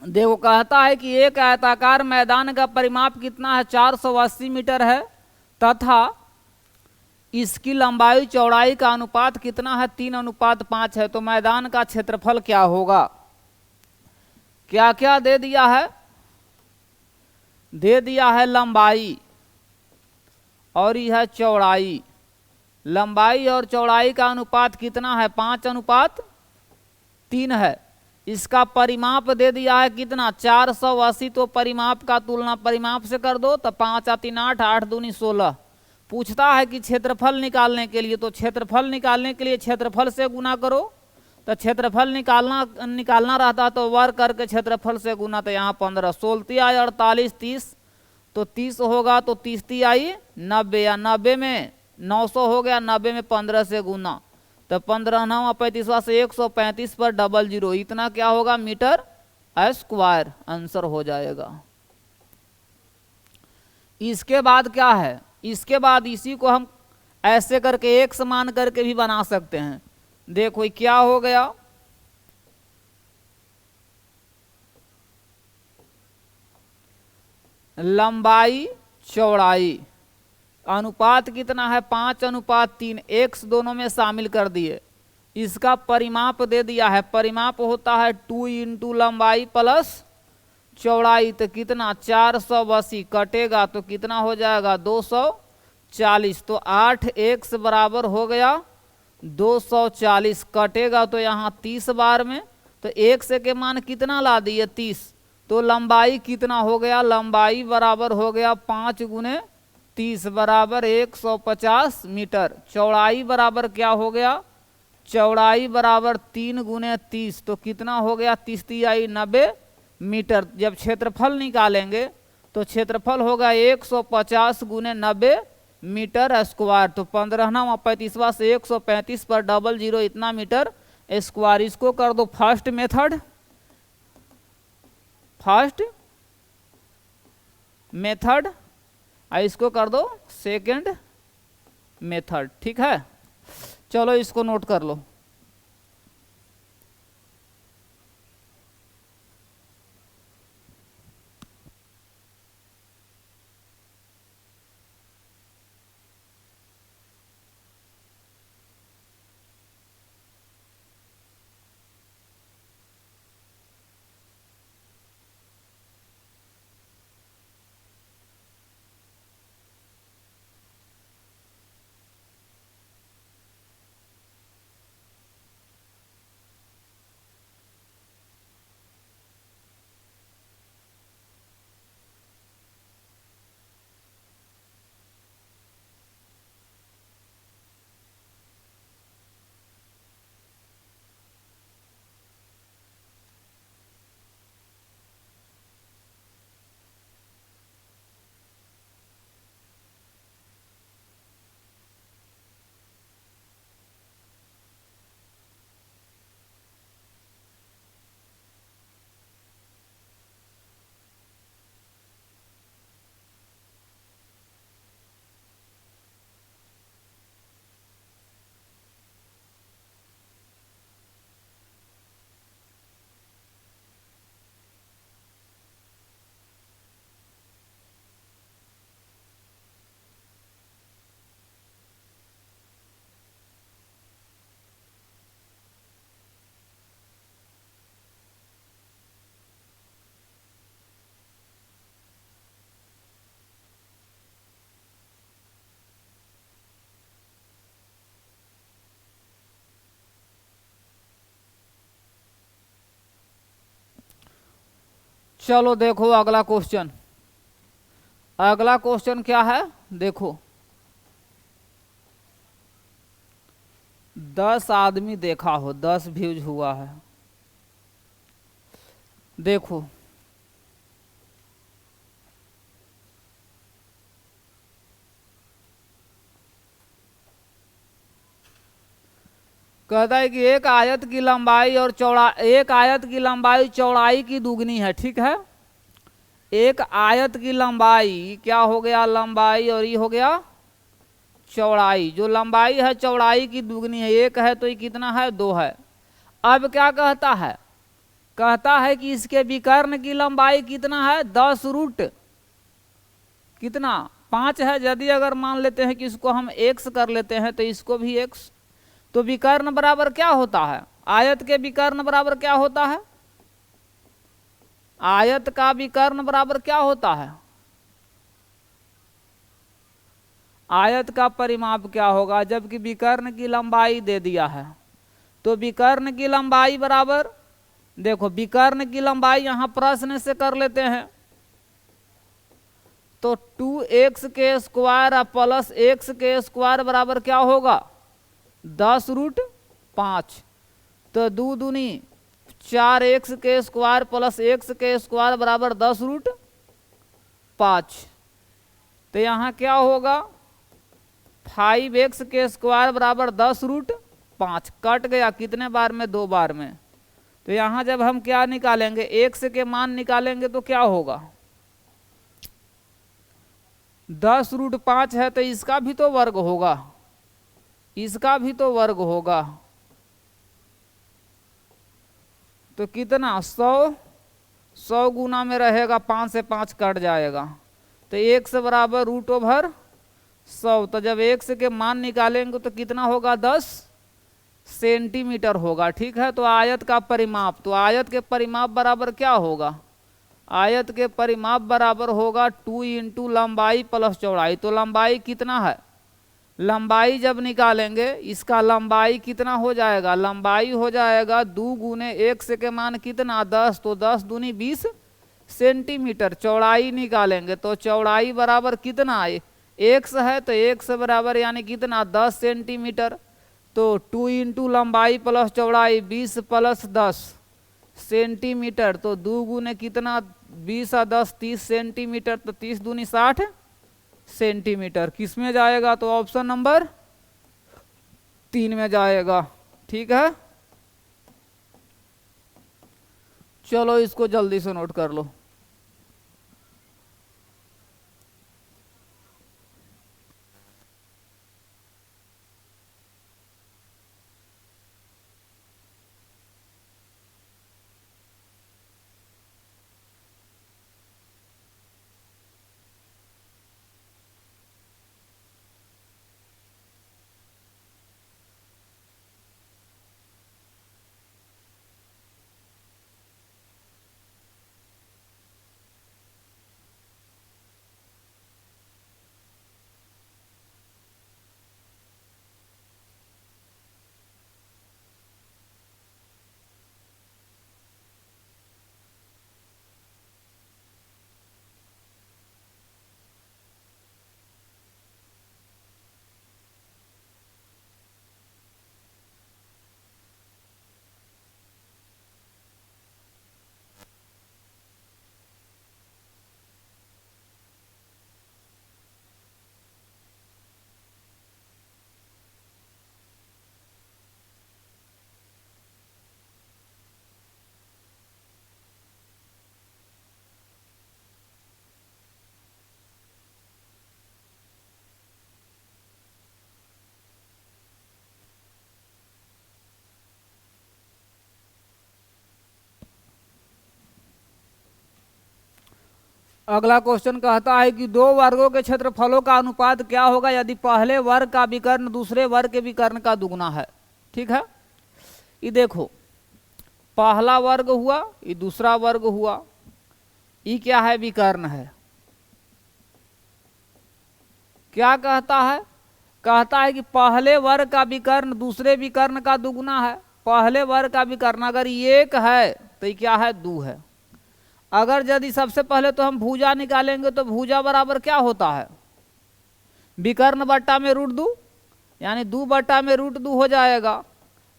देखो कहता है कि एक आयताकार मैदान का परिमाप कितना है, 480 मीटर है, तथा इसकी लंबाई चौड़ाई का अनुपात कितना है, 3:5 है। तो मैदान का क्षेत्रफल क्या होगा? क्या क्या दे दिया है? दे दिया है लंबाई और यह है चौड़ाई। लंबाई और चौड़ाई का अनुपात कितना है, 5:3 है। इसका परिमाप दे दिया है कितना, 480। तो परिमाप का तुलना परिमाप से कर दो, तो 5 × 3 = 8, 8 दूनी 16। पूछता है कि क्षेत्रफल निकालने के लिए, तो क्षेत्रफल निकालने के लिए क्षेत्रफल से गुना करो। तो क्षेत्रफल निकालना रहता तो वर्ग करके क्षेत्रफल से गुना, तो यहाँ 15, 16 आई 48, 30, तो 30 होगा, तो 30 आई 90, या 90 में 900 हो गया, 90 में 15 से गुना, तो 15 9 35 से 135 पर 00, इतना क्या होगा, मीटर स्क्वायर आंसर हो जाएगा। इसके बाद क्या है, इसके बाद इसी को हम ऐसे करके एक समान करके भी बना सकते हैं। देखो क्या हो गया, लंबाई चौड़ाई अनुपात कितना है, 5:3, x दोनों में शामिल कर दिए। इसका परिमाप दे दिया है, परिमाप होता है 2 × लंबाई प्लस चौड़ाई, तो कितना 480 कटेगा तो कितना हो जाएगा 240। तो 8x बराबर हो गया 240, कटेगा तो यहाँ 30 बार में, तो x के मान कितना ला दिए 30। तो लंबाई कितना हो गया, लंबाई बराबर हो गया 5 × 30 बराबर 150 मीटर। चौड़ाई बराबर क्या हो गया, चौड़ाई बराबर 3 × 30, तो कितना हो गया 30 आई 90 मीटर। जब क्षेत्रफल निकालेंगे तो क्षेत्रफल होगा 150 × 90 मीटर स्क्वायर। तो 15 9 35 से 135 पर 00, इतना मीटर स्क्वायर। इसको कर दो फर्स्ट मेथड, फर्स्ट मेथड, और इसको कर दो सेकंड मेथड। ठीक है, चलो इसको नोट कर लो। चलो देखो अगला क्वेश्चन, अगला क्वेश्चन क्या है, देखो 10 आदमी देखा हो, 10 व्यूज हुआ है। देखो कहता है कि एक आयत की लंबाई और एक आयत की लंबाई चौड़ाई की दुगनी है। ठीक है, एक आयत की लंबाई क्या हो गया, लंबाई, और ये हो गया चौड़ाई। जो लंबाई है चौड़ाई की दुगनी है, एक है तो ये कितना है, 2 है। अब क्या कहता है कहता है कि इसके विकर्ण की लंबाई कितना है, 10 रूट कितना 5 है। यदि अगर मान लेते हैं कि इसको हम x कर लेते हैं तो इसको भी x, तो विकर्ण बराबर क्या होता है, आयत के विकर्ण बराबर क्या होता है, आयत का विकर्ण बराबर क्या होता है, आयत का परिमाप क्या होगा, जबकि विकर्ण की लंबाई दे दिया है। तो विकर्ण की लंबाई बराबर, देखो विकर्ण की लंबाई यहां प्रश्न से कर लेते हैं, तो 2x के स्क्वायर प्लस x के स्क्वायर बराबर क्या होगा, 10 रूट 5। तो 2 दूनी 4x के स्क्वायर प्लस x के स्क्वायर बराबर 10 रूट 5। तो यहाँ क्या होगा, 5x के स्क्वायर बराबर 10 रूट 5। कट गया कितने बार में, 2 बार में। तो यहाँ जब हम क्या निकालेंगे, x के मान निकालेंगे तो क्या होगा, 10 रूट 5 है तो इसका भी तो वर्ग होगा, इसका भी तो वर्ग होगा। तो कितना 100 गुना में रहेगा, 5 से 5 कट जाएगा। तो x बराबर रूट ओवर 100। तो जब x के मान निकालेंगे तो कितना होगा, 10 सेंटीमीटर होगा। ठीक है, तो आयत का परिमाप, तो आयत के परिमाप बराबर क्या होगा, आयत के परिमाप बराबर होगा 2 इंटू लंबाई प्लस चौड़ाई। तो लंबाई कितना है, लंबाई जब निकालेंगे इसका लंबाई कितना हो जाएगा, लंबाई हो जाएगा 2 गुने x के मान कितना 10, तो 10 दूनी 20 सेंटीमीटर। चौड़ाई निकालेंगे तो चौड़ाई बराबर कितना है, x है तो x बराबर यानी कितना 10 सेंटीमीटर। तो 2 इंटू लंबाई प्लस चौड़ाई 20 प्लस 10 सेंटीमीटर। तो 2 गुने कितना 20 और 10 30 सेंटीमीटर। तो 30 दूनी 60 सेंटीमीटर। किस में जाएगा, तो ऑप्शन नंबर 3 में जाएगा। ठीक है, चलो इसको जल्दी से नोट कर लो। अगला क्वेश्चन कहता है कि 2 वर्गों के क्षेत्रफलों का अनुपात क्या होगा यदि पहले वर्ग का विकर्ण दूसरे वर्ग के विकर्ण का दुगुना है। ठीक है, ये देखो पहला वर्ग हुआ, ये दूसरा वर्ग हुआ, ये क्या है, विकर्ण है। क्या कहता है, कहता है कि पहले वर्ग का विकर्ण दूसरे विकर्ण का दुगुना है। पहले वर्ग का विकर्ण अगर 1 है तो ये क्या है, 2 है। अगर यदि सबसे पहले तो हम भुजा निकालेंगे तो भुजा बराबर क्या होता है, विकर्ण बट्टा में रूट 2, यानी 2 बट्टा में रूट 2 हो जाएगा।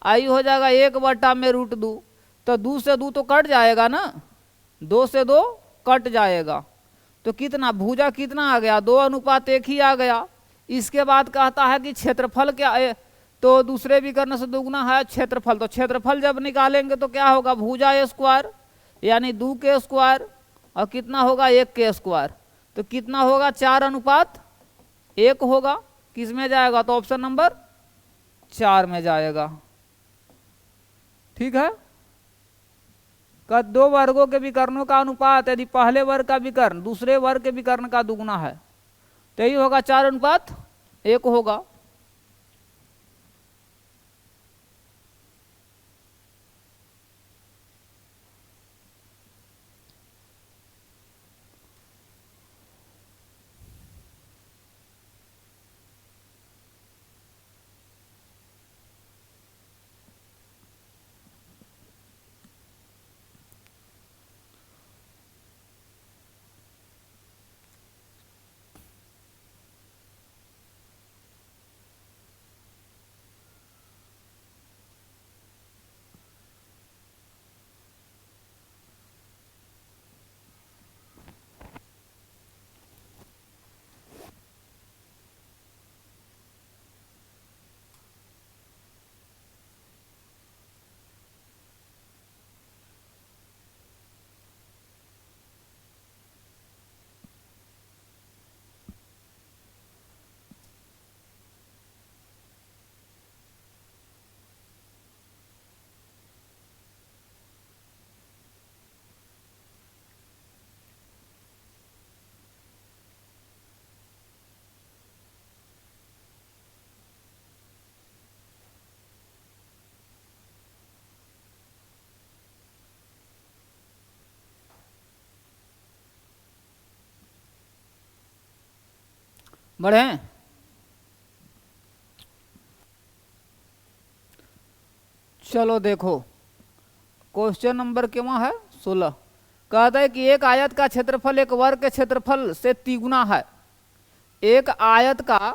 आई हो जाएगा 1 बट्टा में रूट 2। तो 2 से 2 तो कट जाएगा ना, 2 से 2 कट जाएगा। तो कितना भुजा कितना आ गया, 2 अनुपात 1 ही आ गया। इसके बाद कहता है कि क्षेत्रफल क्या है, तो दूसरे विकर्ण से दुगुना है क्षेत्रफल। तो क्षेत्रफल जब निकालेंगे तो क्या होगा, भुजा स्क्वायर यानी 2 के स्क्वायर और कितना होगा 1 के स्क्वायर। तो कितना होगा 4 अनुपात 1 होगा। किस में जाएगा, तो ऑप्शन नंबर 4 में जाएगा। ठीक है, का दो वर्गों के विकर्णों का अनुपात यदि पहले वर्ग का विकर्ण दूसरे वर्ग के विकर्ण का दुगुना है तो यही होगा 4:1 होगा। बढ़े। चलो देखो क्वेश्चन नंबर क्या है 16। कहता है कि एक आयत का क्षेत्रफल एक वर्ग के क्षेत्रफल से तिगुना है। एक आयत का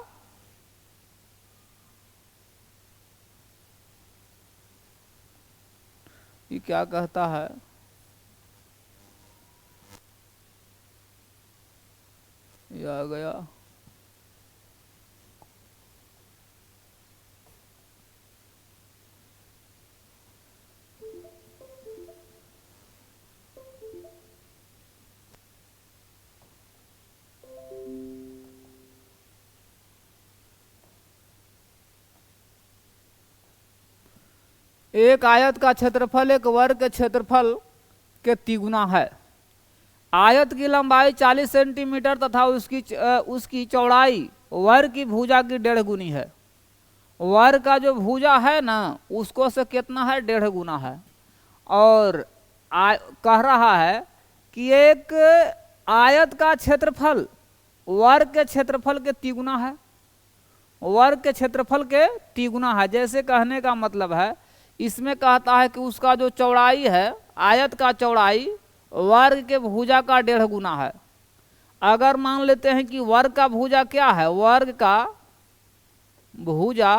ये क्या कहता है, ये आ गया एक आयत का क्षेत्रफल एक वर्ग के क्षेत्रफल के तिगुना है। आयत की लंबाई 40 सेंटीमीटर तथा उसकी चौड़ाई वर्ग की भुजा की 1.5 गुनी है। वर्ग का जो भुजा है ना उसको से कितना है 1.5 गुना है। और कह रहा है कि एक आयत का क्षेत्रफल वर्ग के क्षेत्रफल के तिगुना है। वर्ग के क्षेत्रफल के तिगुना है जैसे कहने का मतलब है इसमें कहता है कि उसका जो चौड़ाई है आयत का चौड़ाई वर्ग के भुजा का 1.5 गुना है। अगर मान लेते हैं कि वर्ग का भुजा क्या है, वर्ग का भुजा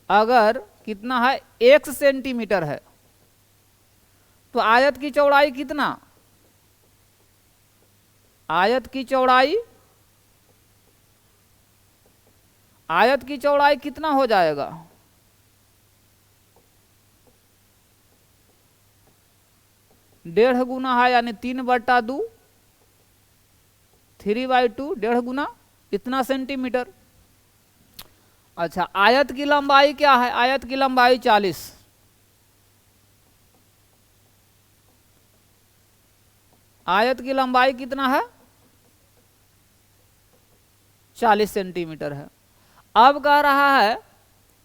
अगर कितना है 1 सेंटीमीटर है तो आयत की चौड़ाई कितना, आयत की चौड़ाई कितना हो जाएगा, 1.5 गुना है यानी 3/2 3/2 1.5 गुना इतना सेंटीमीटर। अच्छा आयत की लंबाई क्या है, आयत की लंबाई 40, आयत की लंबाई कितना है 40 सेंटीमीटर है। अब कह रहा है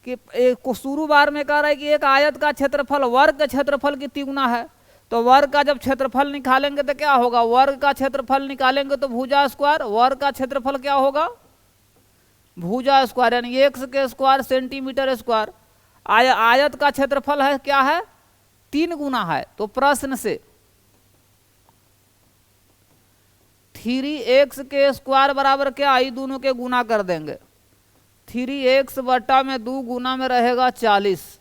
कि शुरू बार में कह रहा है कि एक आयत का क्षेत्रफल वर्ग के क्षेत्रफल की तिगुना है। तो वर्ग का जब क्षेत्रफल निकालेंगे तो क्या होगा, वर्ग का क्षेत्रफल निकालेंगे तो भुजा स्क्वायर, वर्ग का क्षेत्रफल क्या होगा भुजा स्क्वायर यानी 1 के स्क्वायर सेंटीमीटर स्क्वायर। आयत का क्षेत्रफल है क्या है 3 गुना है। तो प्रश्न से 3x के स्क्वायर बराबर क्या, ये दोनों के गुना कर देंगे। 3x बटा में 2 गुना में रहेगा 40,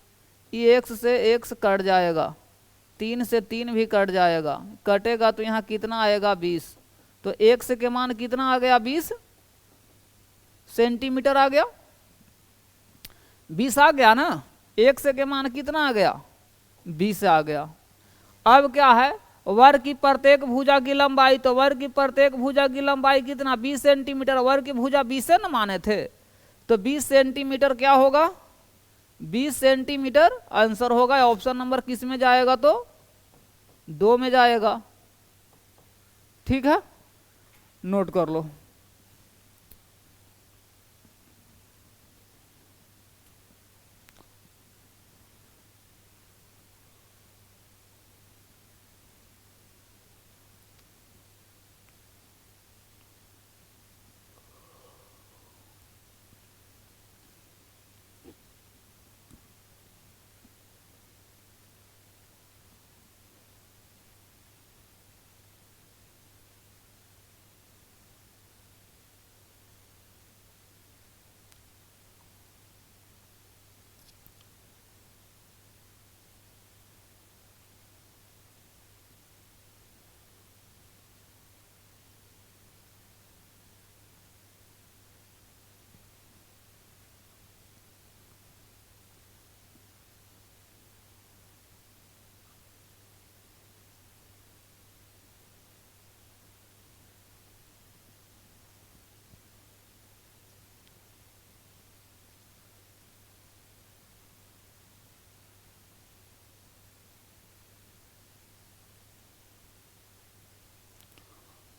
ये x से x कट जाएगा, 3 से 3 भी कट जाएगा, कटेगा तो यहाँ कितना आएगा 20। तो x के मान कितना आ गया 20 सेंटीमीटर आ गया, 20 आ गया ना। x के मान कितना आ गया 20 आ गया। अब क्या है वर्ग की प्रत्येक भुजा की लंबाई, तो वर्ग की प्रत्येक भुजा की लंबाई कितना 20 सेंटीमीटर, वर्ग की भुजा 20 न माने थे तो 20 सेंटीमीटर क्या होगा 20 सेंटीमीटर आंसर होगा। ऑप्शन नंबर किस में जाएगा तो 2 में जाएगा। ठीक है, नोट कर लो।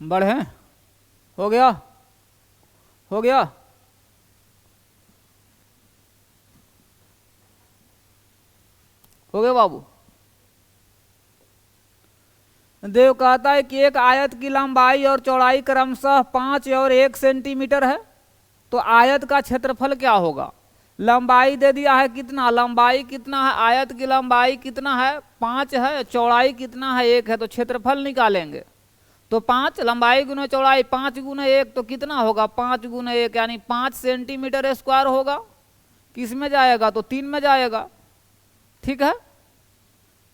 बढ़े, हो गया, हो गया। हो गया बाबू। देव कहता है कि एक आयत की लंबाई और चौड़ाई क्रमशः 5 और 1 सेंटीमीटर है, तो आयत का क्षेत्रफल क्या होगा। लंबाई दे दिया है कितना, लंबाई कितना है, आयत की लंबाई कितना है 5 है, चौड़ाई कितना है 1 है, तो क्षेत्रफल निकालेंगे। तो 5 लंबाई गुना चौड़ाई 5 गुना 1 तो कितना होगा, 5 गुना 1 यानी 5 सेंटीमीटर स्क्वायर होगा। किस में जाएगा, तो 3 में जाएगा। ठीक है,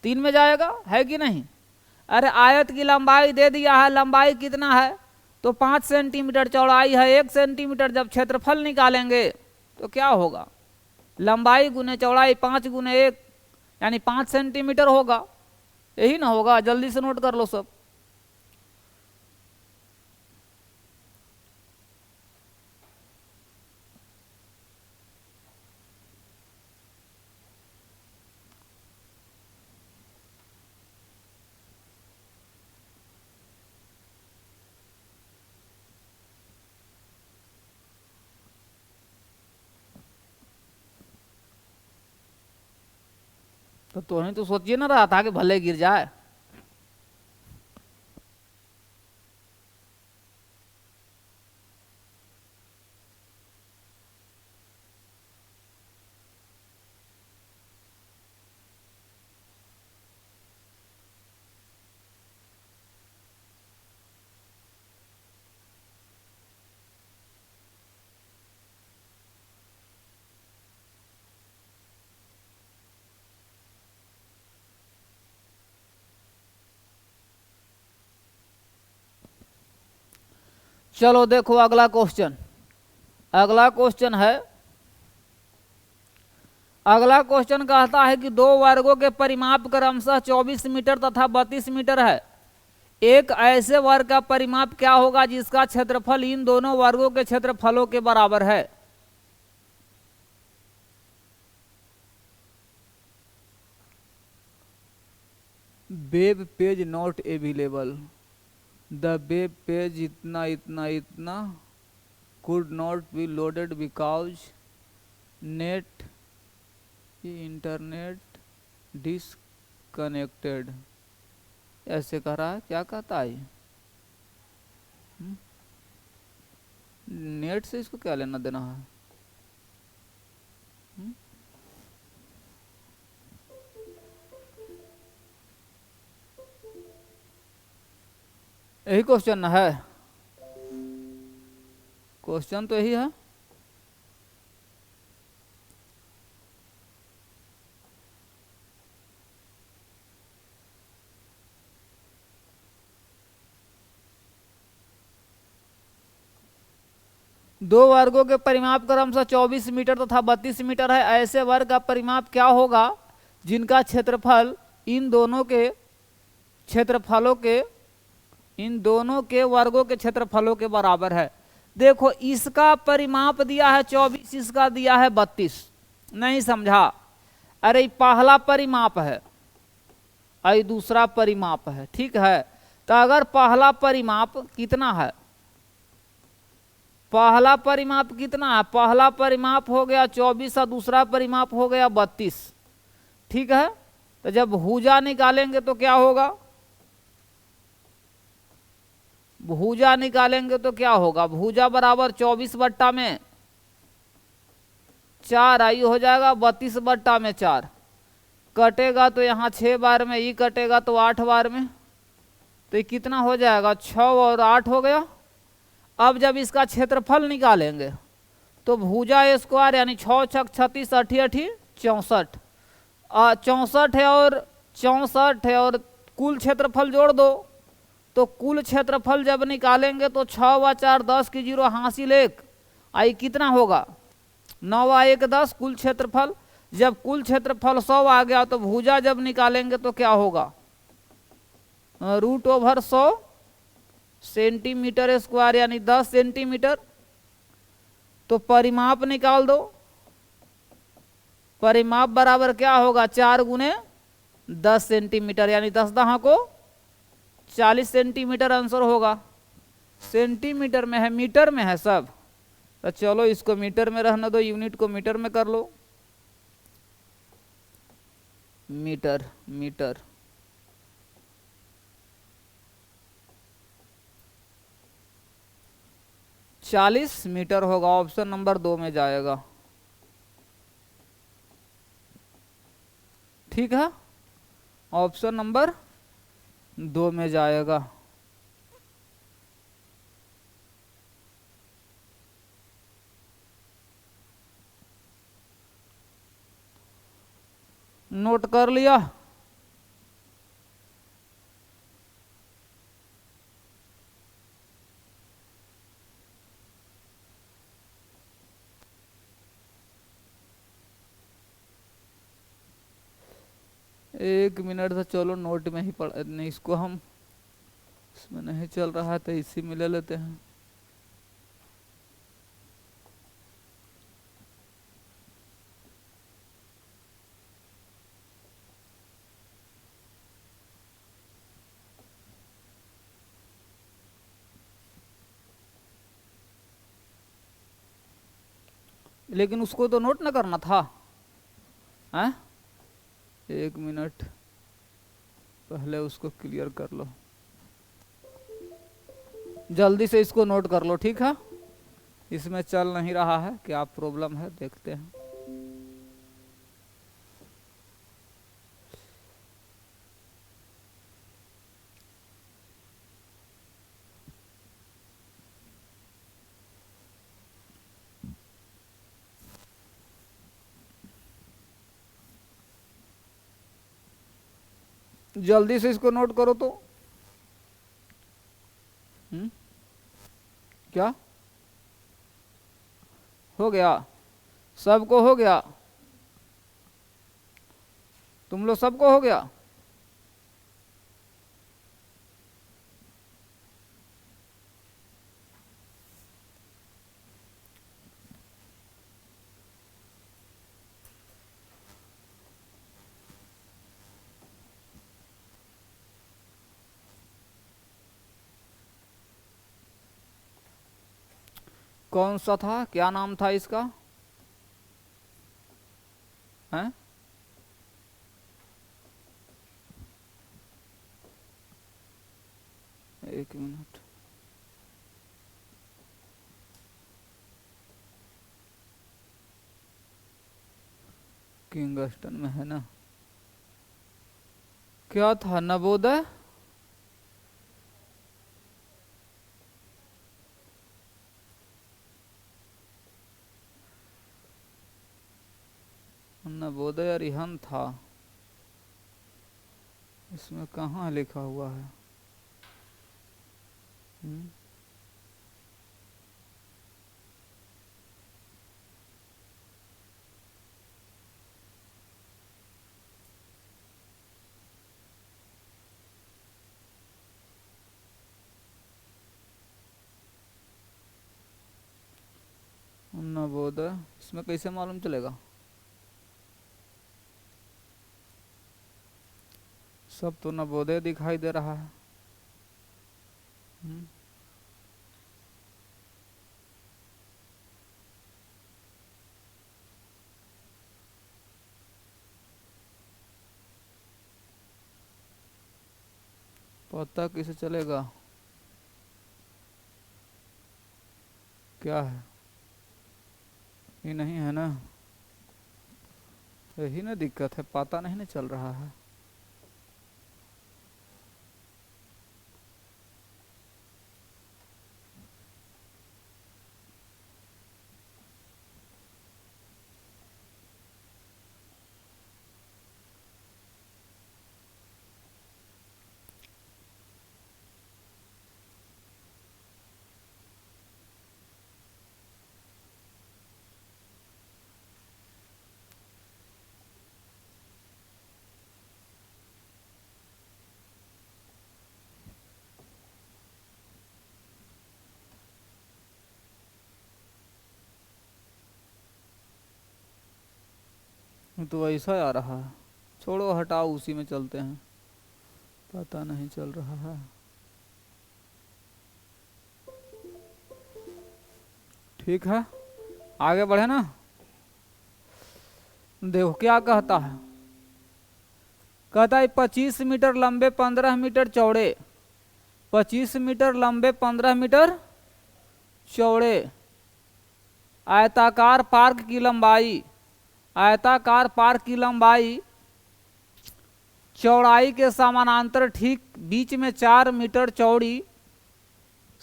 3 में जाएगा, है कि नहीं। अरे आयत की लंबाई दे दिया है, लंबाई कितना है तो 5 सेंटीमीटर, चौड़ाई है 1 सेंटीमीटर। जब क्षेत्रफल निकालेंगे तो क्या होगा, लंबाई गुने चौड़ाई 5 गुने 1 यानी 5 सेंटीमीटर होगा। यही ना होगा, जल्दी से नोट कर लो सब। तो तुम्हें तो सोचिए ना रहा था कि भले गिर जाए। चलो देखो अगला क्वेश्चन। अगला क्वेश्चन है, अगला क्वेश्चन कहता है कि 2 वर्गों के परिमाप क्रमशः 24 मीटर तथा 32 मीटर है। एक ऐसे वर्ग का परिमाप क्या होगा जिसका क्षेत्रफल इन दोनों वर्गों के क्षेत्रफलों के बराबर है। Web page not available, the web page इतना इतना इतना could not be loaded because net internet disconnected, ऐसे कह रहा है। क्या कहता है, नेट से इसको क्या लेना देना है। यही क्वेश्चन है, क्वेश्चन तो यही है। दो वर्गों के परिमाप क्रमशः 24 मीटर तथा 32 मीटर है। ऐसे वर्ग का परिमाप क्या होगा जिनका क्षेत्रफल इन दोनों के क्षेत्रफलों के, इन दोनों के वर्गों के क्षेत्रफलों के बराबर है। देखो इसका परिमाप दिया है 24, इसका दिया है 32। नहीं समझा, अरे पहला परिमाप है, और दूसरा परिमाप है, ठीक है। तो अगर पहला परिमाप कितना है, पहला परिमाप कितना है, पहला परिमाप हो गया 24 और दूसरा परिमाप हो गया 32, ठीक है। तो जब भुजा निकालेंगे तो क्या होगा, भुजा निकालेंगे तो क्या होगा, भुजा बराबर 24 बट्टा में 4 आई हो जाएगा 32 बट्टा में 4, कटेगा तो यहाँ 6 बार में, ई कटेगा तो 8 बार में, तो ये कितना हो जाएगा 6 और 8 हो गया। अब जब इसका क्षेत्रफल निकालेंगे तो भुजा स्क्वायर यानी 6 छक 36 अठी अठी 64, 64 है और 64 है और कुल क्षेत्रफल जोड़ दो, तो कुल क्षेत्रफल जब निकालेंगे तो 6 व 4 10 की 0 हासिल 1, आई कितना होगा 9 व 1 10 कुल क्षेत्रफल। जब कुल क्षेत्रफल 100 आ गया तो भुजा जब निकालेंगे तो क्या होगा √100 सेंटीमीटर स्क्वायर यानी 10 सेंटीमीटर। तो परिमाप निकाल दो, परिमाप बराबर क्या होगा 4 गुने 10 सेंटीमीटर यानी 10 दहा को 40 सेंटीमीटर आंसर होगा। सेंटीमीटर में है, मीटर में है सब, तो चलो इसको मीटर में रहने दो, यूनिट को मीटर में कर लो। मीटर मीटर 40 मीटर होगा, ऑप्शन नंबर 2 में जाएगा, ठीक है, ऑप्शन नंबर 2 में जाएगा। नोट कर लिया, एक मिनट से चलो नोट में ही पढ़ नहीं, इसको हम इसमें नहीं चल रहा है तो इसी में ले लेते हैं। लेकिन उसको तो नोट ना करना था, हैं? एक मिनट पहले उसको क्लियर कर लो, जल्दी से इसको नोट कर लो, ठीक है। इसमें चल नहीं रहा है, क्या प्रॉब्लम है देखते हैं। जल्दी से इसको नोट करो तो। क्या हो गया, सबको हो गया, तुम लोग सबको हो गया। कौन सा था, क्या नाम था इसका, हैं? एक मिनट, किंगस्टन में है ना, क्या था, नवोदय, नवोदय अरिहंत था, इसमें कहाँ लिखा हुआ है? नवोदय, इसमें कैसे मालूम चलेगा? सब तो नवोदय दिखाई दे रहा है। पता किसे चलेगा? क्या है? ये नहीं है ना, यही ना दिक्कत है, पता नहीं ना चल रहा है। तो ऐसा आ रहा है, छोड़ो हटाओ, उसी में चलते हैं। पता नहीं चल रहा है। ठीक है, आगे बढ़े ना। देखो क्या कहता है, कहता है 25 मीटर लंबे 15 मीटर चौड़े, 25 मीटर लंबे 15 मीटर चौड़े आयताकार पार्क की लंबाई, आयताकार पार्क की लंबाई चौड़ाई के समानांतर ठीक बीच में 4 मीटर चौड़ी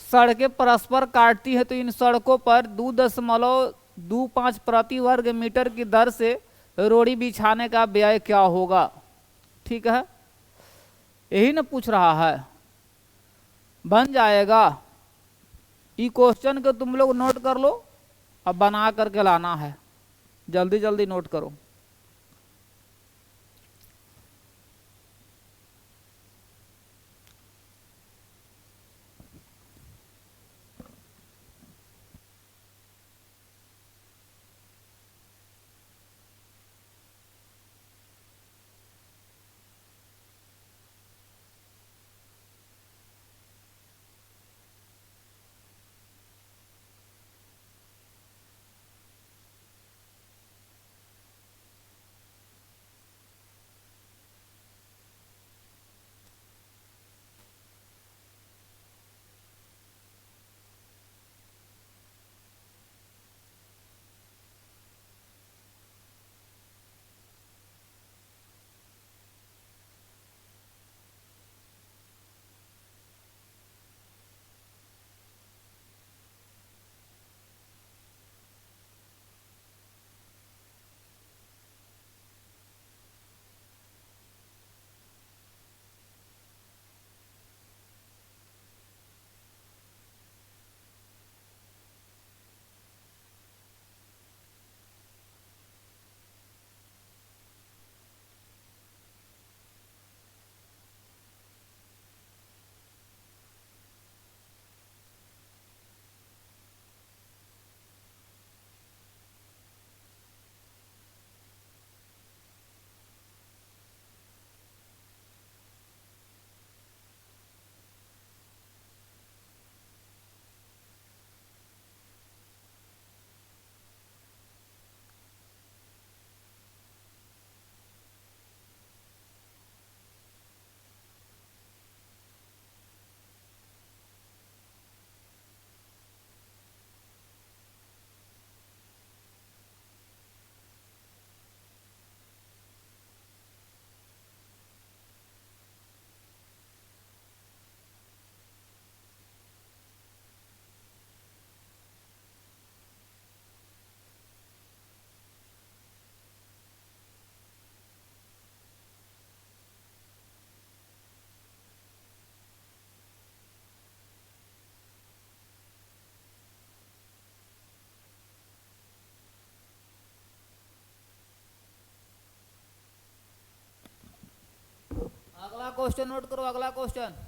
सड़कें परस्पर काटती है, तो इन सड़कों पर 2.25 प्रति वर्ग मीटर की दर से रोड़ी बिछाने का व्यय क्या होगा? ठीक है, यही ना पूछ रहा है। बन जाएगा। ई क्वेश्चन को तुम लोग नोट कर लो, अब बना करके लाना है, जल्दी जल्दी नोट करो। अगला क्वेश्चन नोट करो, अगला क्वेश्चन।